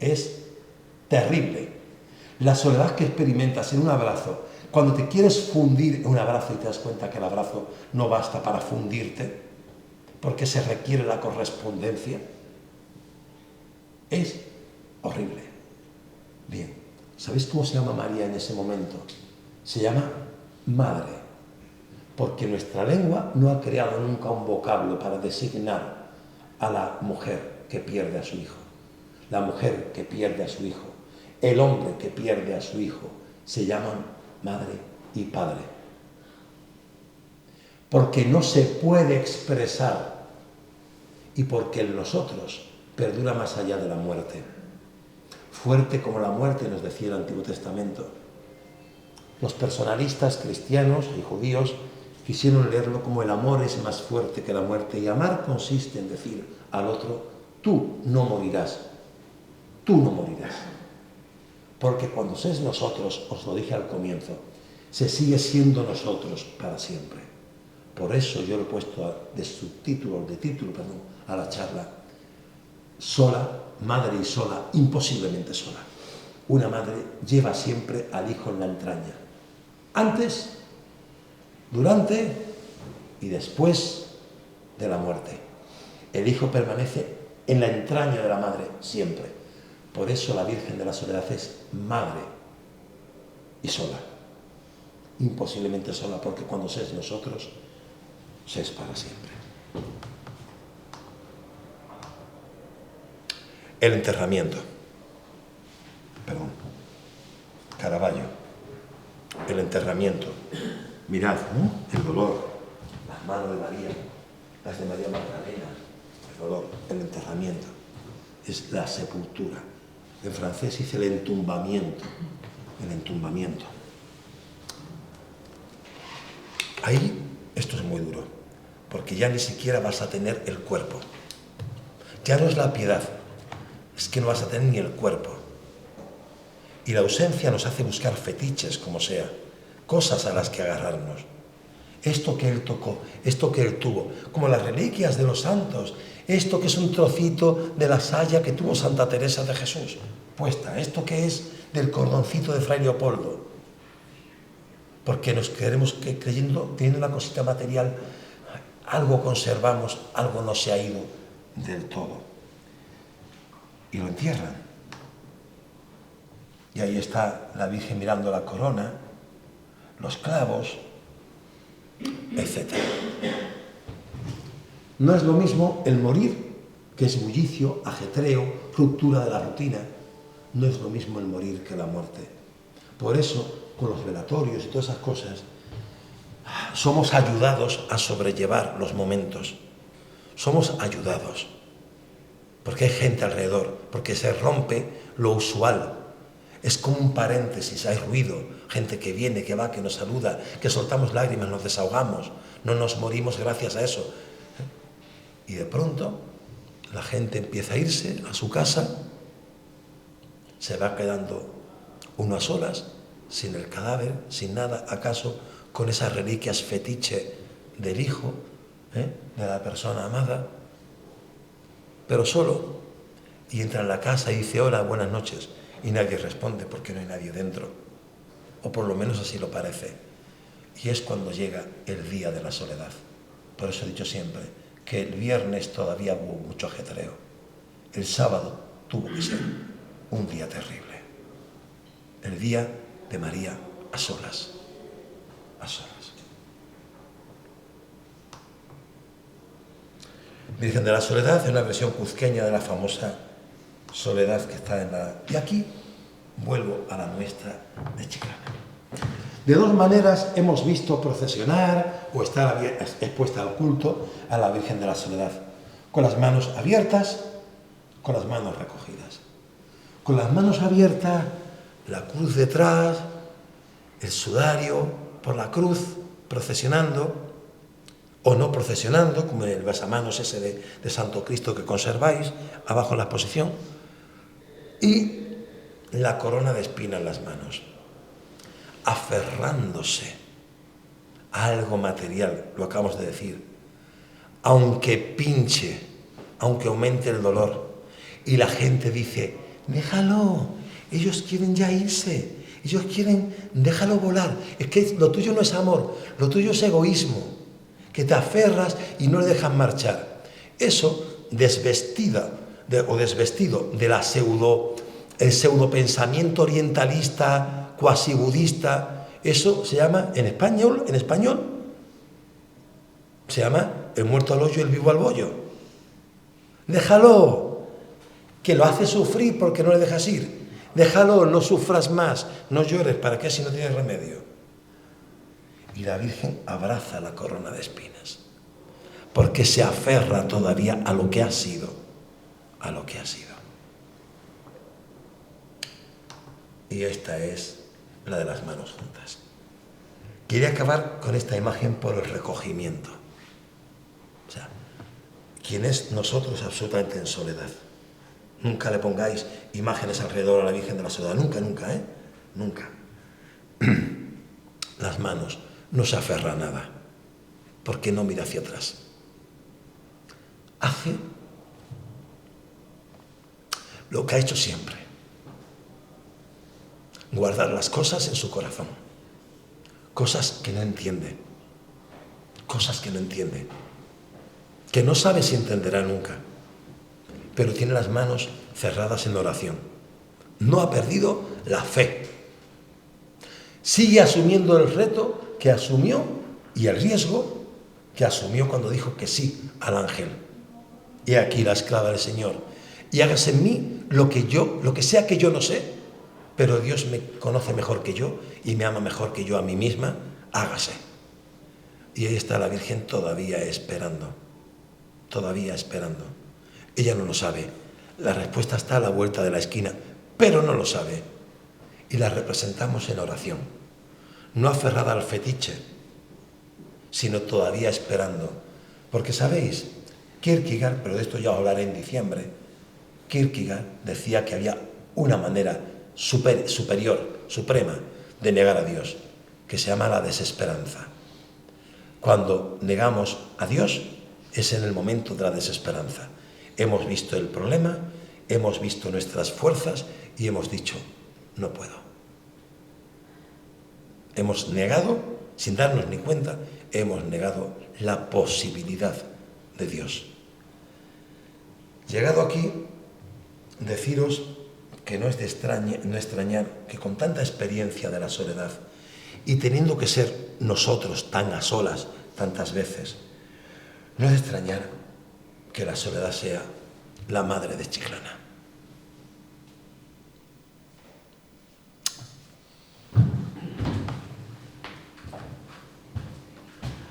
es terrible. La soledad que experimentas en un abrazo, cuando te quieres fundir en un abrazo y te das cuenta que el abrazo no basta para fundirte, porque se requiere la correspondencia, es horrible. Bien, ¿sabéis cómo se llama María en ese momento? Se llama madre, porque nuestra lengua no ha creado nunca un vocablo para designar a la mujer que pierde a su hijo. La mujer que pierde a su hijo, el hombre que pierde a su hijo, se llaman madre y padre. Porque no se puede expresar y porque en nosotros perdura más allá de la muerte. Fuerte como la muerte, nos decía el Antiguo Testamento. Los personalistas cristianos y judíos quisieron leerlo como el amor es más fuerte que la muerte, y amar consiste en decir al otro, tú no morirás, tú no morirás. Porque cuando sois nosotros, os lo dije al comienzo, se sigue siendo nosotros para siempre. Por eso yo le he puesto de título a la charla, sola, madre y sola, imposiblemente sola. Una madre lleva siempre al hijo en la entraña. Antes, durante y después de la muerte. El hijo permanece en la entraña de la madre siempre. Por eso la Virgen de la Soledad es madre y sola. Imposiblemente sola, porque cuando se es nosotros, se es para siempre. El enterramiento. Perdón. Caravaggio. El enterramiento. Mirad, ¿no? El dolor. Las manos de María. Las de María Magdalena. El dolor. El enterramiento. Es la sepultura. En francés dice el entumbamiento. El entumbamiento. Ahí, esto es muy duro. Porque ya ni siquiera vas a tener el cuerpo. Ya no es la piedad. Es que no vas a tener ni el cuerpo. Y la ausencia nos hace buscar fetiches, como sea, cosas a las que agarrarnos. Esto que él tocó, esto que él tuvo, como las reliquias de los santos, esto que es un trocito de la saya que tuvo Santa Teresa de Jesús puesta, esto que es del cordoncito de Fray Leopoldo. Porque nos queremos creyendo, teniendo la cosita material, algo conservamos, algo no se ha ido del todo. Y lo entierran. Y ahí está la Virgen mirando la corona, los clavos, etc. No es lo mismo el morir, que es bullicio, ajetreo, ruptura de la rutina. No es lo mismo el morir que la muerte. Por eso, con los velatorios y todas esas cosas, somos ayudados a sobrellevar los momentos. Somos ayudados. Porque hay gente alrededor, porque se rompe lo usual. Es como un paréntesis, hay ruido, gente que viene, que va, que nos saluda, que soltamos lágrimas, nos desahogamos, no nos morimos gracias a eso. Y de pronto la gente empieza a irse a su casa, se va quedando uno a solas, sin el cadáver, sin nada, acaso con esas reliquias fetiche del hijo, de la persona amada, pero solo, y entra en la casa y dice hola, buenas noches, y nadie responde porque no hay nadie dentro, o por lo menos así lo parece. Y es cuando llega el día de la soledad. Por eso he dicho siempre que el viernes todavía hubo mucho ajetreo. El sábado tuvo que ser un día terrible. El día de María a solas. A solas. Virgen de la Soledad es una versión cuzqueña de la famosa Soledad que está en la... Y aquí vuelvo a la nuestra de Chiclana. De dos maneras hemos visto procesionar o estar expuesta al culto a la Virgen de la Soledad. Con las manos abiertas, con las manos recogidas. Con las manos abiertas, la cruz detrás, el sudario por la cruz, procesionando o no procesionando, como el besamanos ese de Santo Cristo que conserváis, abajo en la exposición, y la corona de espinas en las manos, aferrándose a algo material, lo acabamos de decir, aunque pinche, aunque aumente el dolor, y la gente dice, déjalo, ellos quieren ya irse, ellos quieren, déjalo volar, es que lo tuyo no es amor, lo tuyo es egoísmo, que te aferras y no le dejas marchar. Eso, desvestido de la el pseudo pensamiento orientalista, cuasi budista, eso se llama, en español, se llama el muerto al hoyo y el vivo al bollo. Déjalo, que lo hace sufrir porque no le dejas ir. Déjalo, no sufras más, no llores, ¿para qué si no tienes remedio? Y la Virgen abraza la corona de espinas, porque se aferra todavía a lo que ha sido, a lo que ha sido. Y esta es la de las manos juntas. Quería acabar con esta imagen por el recogimiento. O sea, ¿quién es nosotros absolutamente en soledad? Nunca le pongáis imágenes alrededor a la Virgen de la Soledad, nunca, nunca. Las manos. No se aferra a nada, porque no mira hacia atrás. Hace lo que ha hecho siempre. Guardar las cosas en su corazón. Cosas que no entiende. Cosas que no entiende. Que no sabe si entenderá nunca. Pero tiene las manos cerradas en oración. No ha perdido la fe. Sigue asumiendo el reto que asumió y el riesgo que asumió cuando dijo que sí al ángel. Y aquí la esclava del Señor. Y hágase en mí lo que sea que yo no sé, pero Dios me conoce mejor que yo y me ama mejor que yo a mí misma, hágase. Y ahí está la Virgen todavía esperando. Todavía esperando. Ella no lo sabe. La respuesta está a la vuelta de la esquina, pero no lo sabe. Y la representamos en oración. No aferrada al fetiche, sino todavía esperando. Porque sabéis, Kierkegaard, pero de esto ya hablaré en diciembre, Kierkegaard decía que había una manera superior, suprema, de negar a Dios, que se llama la desesperanza. Cuando negamos a Dios es en el momento de la desesperanza. Hemos visto el problema, hemos visto nuestras fuerzas y hemos dicho, no puedo. Hemos negado, sin darnos ni cuenta, hemos negado la posibilidad de Dios. Llegado aquí, deciros que no es de extrañar que con tanta experiencia de la soledad y teniendo que ser nosotros tan a solas tantas veces, no es de extrañar que la soledad sea la madre de Chiclana.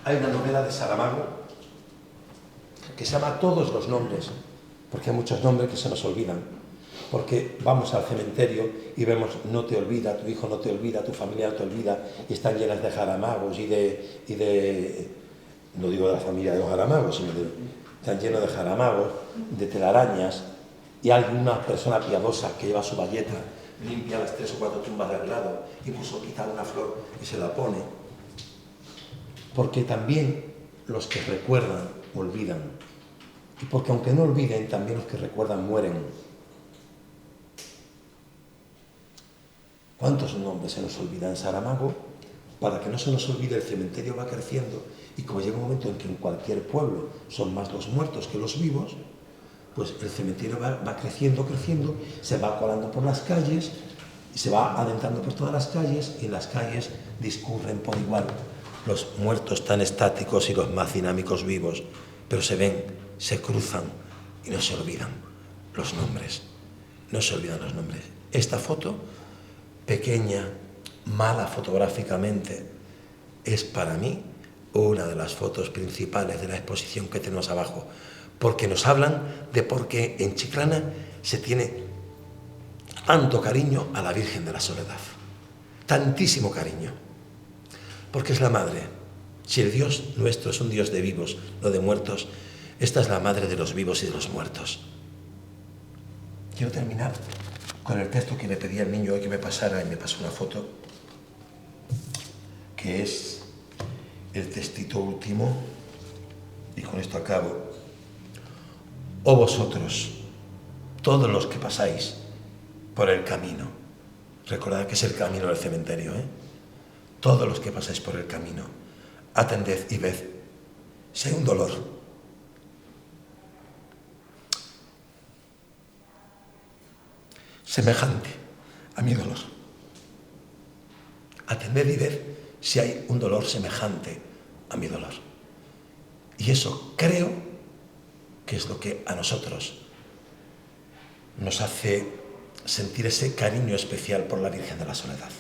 Hay una novela de Saramago que se llama Todos los nombres, porque hay muchos nombres que se nos olvidan, porque vamos al cementerio y vemos no te olvida, tu hijo no te olvida, tu familia no te olvida, y están llenas de jaramagos y de no digo de la familia de los jaramagos, sino están llenos de jaramagos, de telarañas, y hay una persona piadosa que lleva su bayeta limpia las 3 o 4 tumbas de al lado, incluso quita una flor y se la pone. Porque también los que recuerdan olvidan. Y porque aunque no olviden, también los que recuerdan mueren. ¿Cuántos nombres se nos olvidan en Saramago? Para que no se nos olvide, el cementerio va creciendo, y como llega un momento en que en cualquier pueblo son más los muertos que los vivos, pues el cementerio va creciendo, se va colando por las calles, y se va adentrando por todas las calles, y en las calles discurren por igual los muertos tan estáticos y los más dinámicos vivos, pero se ven, se cruzan y no se olvidan los nombres. No se olvidan los nombres. Esta foto, pequeña, mala fotográficamente, es para mí una de las fotos principales de la exposición que tenemos abajo, porque nos hablan de por qué en Chiclana se tiene tanto cariño a la Virgen de la Soledad, tantísimo cariño, porque es la madre. Si el Dios nuestro es un Dios de vivos, no de muertos, esta es la madre de los vivos y de los muertos. Quiero terminar con el texto que me pedía el niño hoy que me pasara, y me pasó una foto, que es el textito último, y con esto acabo. Oh vosotros, todos los que pasáis por el camino, recordad que es el camino del cementerio, todos los que pasáis por el camino, atended y ved si hay un dolor. Semejante a mi dolor. Atended y ved si hay un dolor semejante a mi dolor. Y eso creo que es lo que a nosotros nos hace sentir ese cariño especial por la Virgen de la Soledad.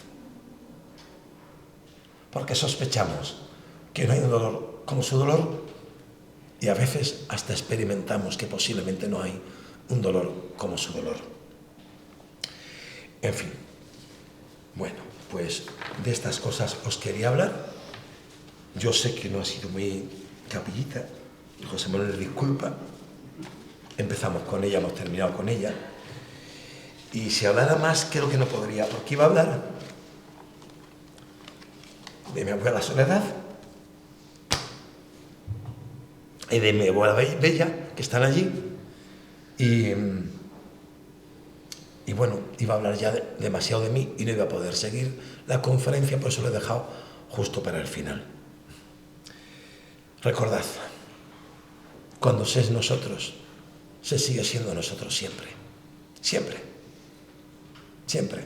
Porque sospechamos que no hay un dolor como su dolor, y a veces hasta experimentamos que posiblemente no hay un dolor como su dolor. En fin, bueno, pues de estas cosas os quería hablar. Yo sé que no ha sido muy capillita, José Manuel disculpa, empezamos con ella, hemos terminado con ella, y si hablara más creo que no podría, porque iba a hablar de mi abuela Soledad y de mi abuela Bella, que están allí, y bueno, iba a hablar ya demasiado de mí y no iba a poder seguir la conferencia, por eso lo he dejado justo para el final. Recordad, cuando se es nosotros, se sigue siendo nosotros siempre, siempre, siempre.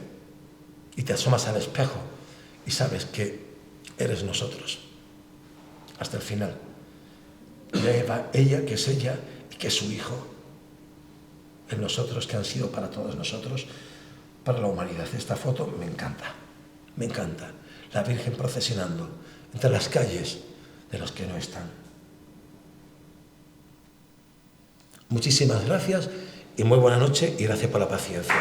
Y te asomas al espejo y sabes que eres nosotros, hasta el final. Ella que es ella y que es su hijo, el nosotros que han sido para todos nosotros, para la humanidad. Esta foto me encanta, me encanta. La Virgen procesionando entre las calles de los que no están. Muchísimas gracias y muy buena noche, y gracias por la paciencia.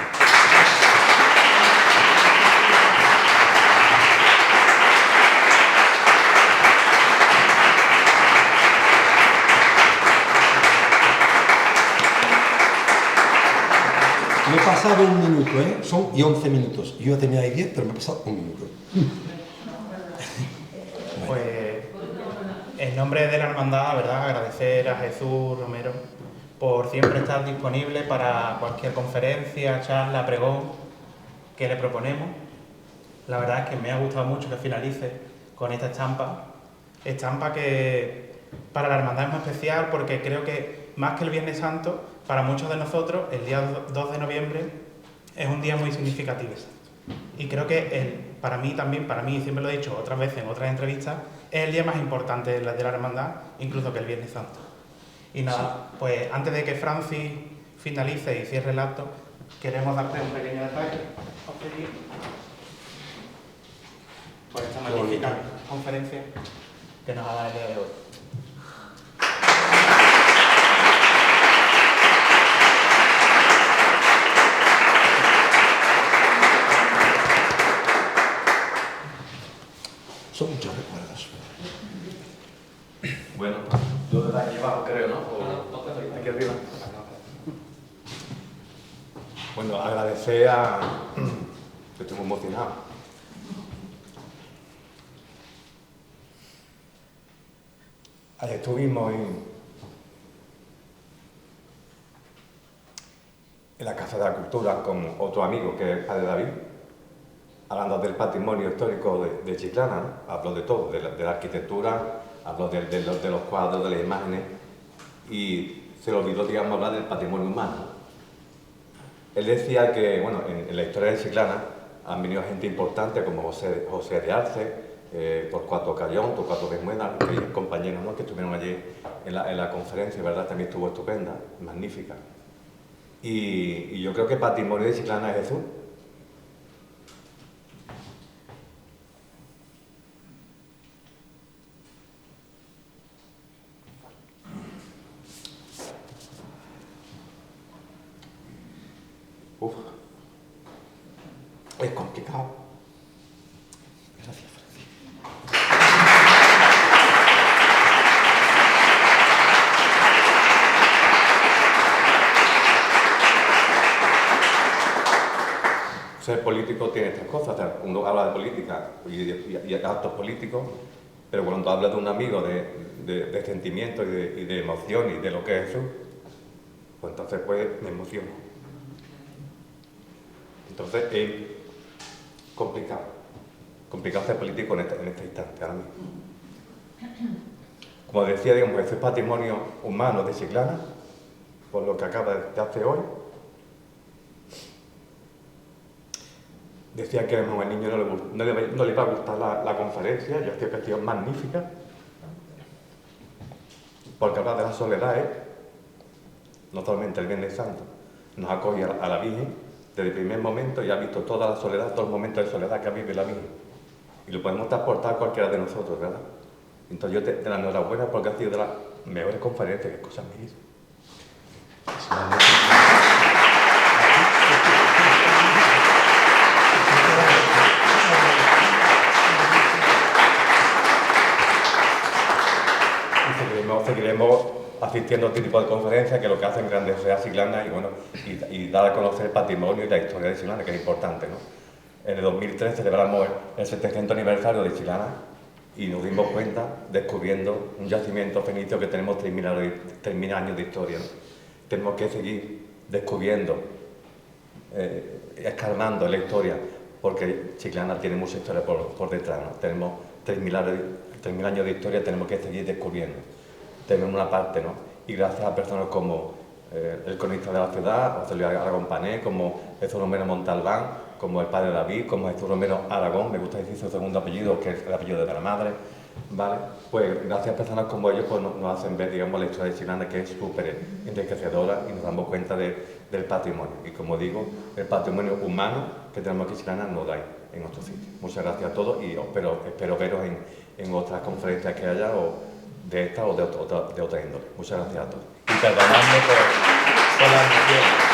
Me he pasado un minuto, son y 11 minutos. Yo ya tenía ahí 10, pero me he pasado un minuto. Pues, en nombre de la hermandad, ¿verdad?, agradecer a Jesús Romero por siempre estar disponible para cualquier conferencia, charla, pregón que le proponemos. La verdad es que me ha gustado mucho que finalice con esta estampa que para la hermandad es muy especial, porque creo que más que el Viernes Santo, para muchos de nosotros, el día 2 de noviembre es un día muy significativo. Y creo que para mí, siempre lo he dicho otras veces en otras entrevistas, es el día más importante de la hermandad, incluso que el Viernes Santo. Y nada, pues antes de que Francis finalice y cierre el acto, queremos darte un pequeño detalle. Por esta magnífica conferencia que nos ha dado el día de hoy. Son muchos recuerdos. Bueno, yo desde aquí abajo creo, ¿no? Aquí arriba. Bueno, agradecer a Estoy muy emocionado. Ayer estuvimos en la Casa de la Cultura con otro amigo que es el padre David, hablando del patrimonio histórico de Chiclana, ¿no? Habló de todo, de la arquitectura, habló de los cuadros, de las imágenes, y se le olvidó, digamos, hablar del patrimonio humano. Él decía que, bueno, en la historia de Chiclana han venido gente importante como José de Arce, Torcuato Cayón, Torcuato Bermueda, que compañeros, ¿no?, que estuvieron allí en la conferencia, ¿verdad? También estuvo estupenda, magnífica. Y yo creo que patrimonio de Chiclana es Jesús. Uf, es complicado. Gracias, Francis. Ser político tiene estas cosas. O sea, uno habla de política y actos políticos, pero cuando habla de un amigo, de sentimiento y de emoción y de lo que es Jesús, pues entonces pues me emociono. Entonces es complicado ser político en este instante ahora mismo. Como decía, digamos, ese patrimonio humano de Chiclana, por lo que acaba de hacer hoy. Decía que al niño no le iba a gustar la conferencia, yo creo que ha sido magnífica, porque habla de la soledad, no solamente el Viernes Santo, nos acoge a la Virgen desde el primer momento y ha visto toda la soledad, todo el momento de soledad que vive la Virgen. Y lo podemos transportar cualquiera de nosotros, ¿verdad? Entonces yo te la enhorabuena porque ha sido de las mejores conferencias que cosas me hizo. Seguiremos asistiendo a este tipo de conferencias que lo que hacen engrandecer a Chiclana y, bueno, y dar a conocer el patrimonio y la historia de Chiclana, que es importante, ¿no? En el 2013 celebramos el 700 aniversario de Chiclana y nos dimos cuenta, descubriendo un yacimiento fenicio que tenemos 3.000 años de historia, ¿no? Tenemos que seguir descubriendo, escarbando la historia, porque Chiclana tiene mucha historia por detrás, ¿no? Tenemos 3.000 años de historia, tenemos que seguir descubriendo. Tenemos una parte, ¿no? Y gracias a personas como el cronista de la ciudad, José Luis Aragón Pané, como Jesús Romero Montalbán, como el padre David, como Jesús Romero Aragón, me gusta decir su segundo apellido, que es el apellido de la madre, ¿vale? Pues gracias a personas como ellos pues, nos hacen ver, digamos, la historia de Chiclana, que es súper enriquecedora y nos damos cuenta del patrimonio. Y como digo, el patrimonio humano que tenemos aquí en Chiclana no da en otros sitios. Muchas gracias a todos y espero veros en otras conferencias que haya, o de esta o de otra índole. Muchas gracias a todos. Y perdonadme por la emoción.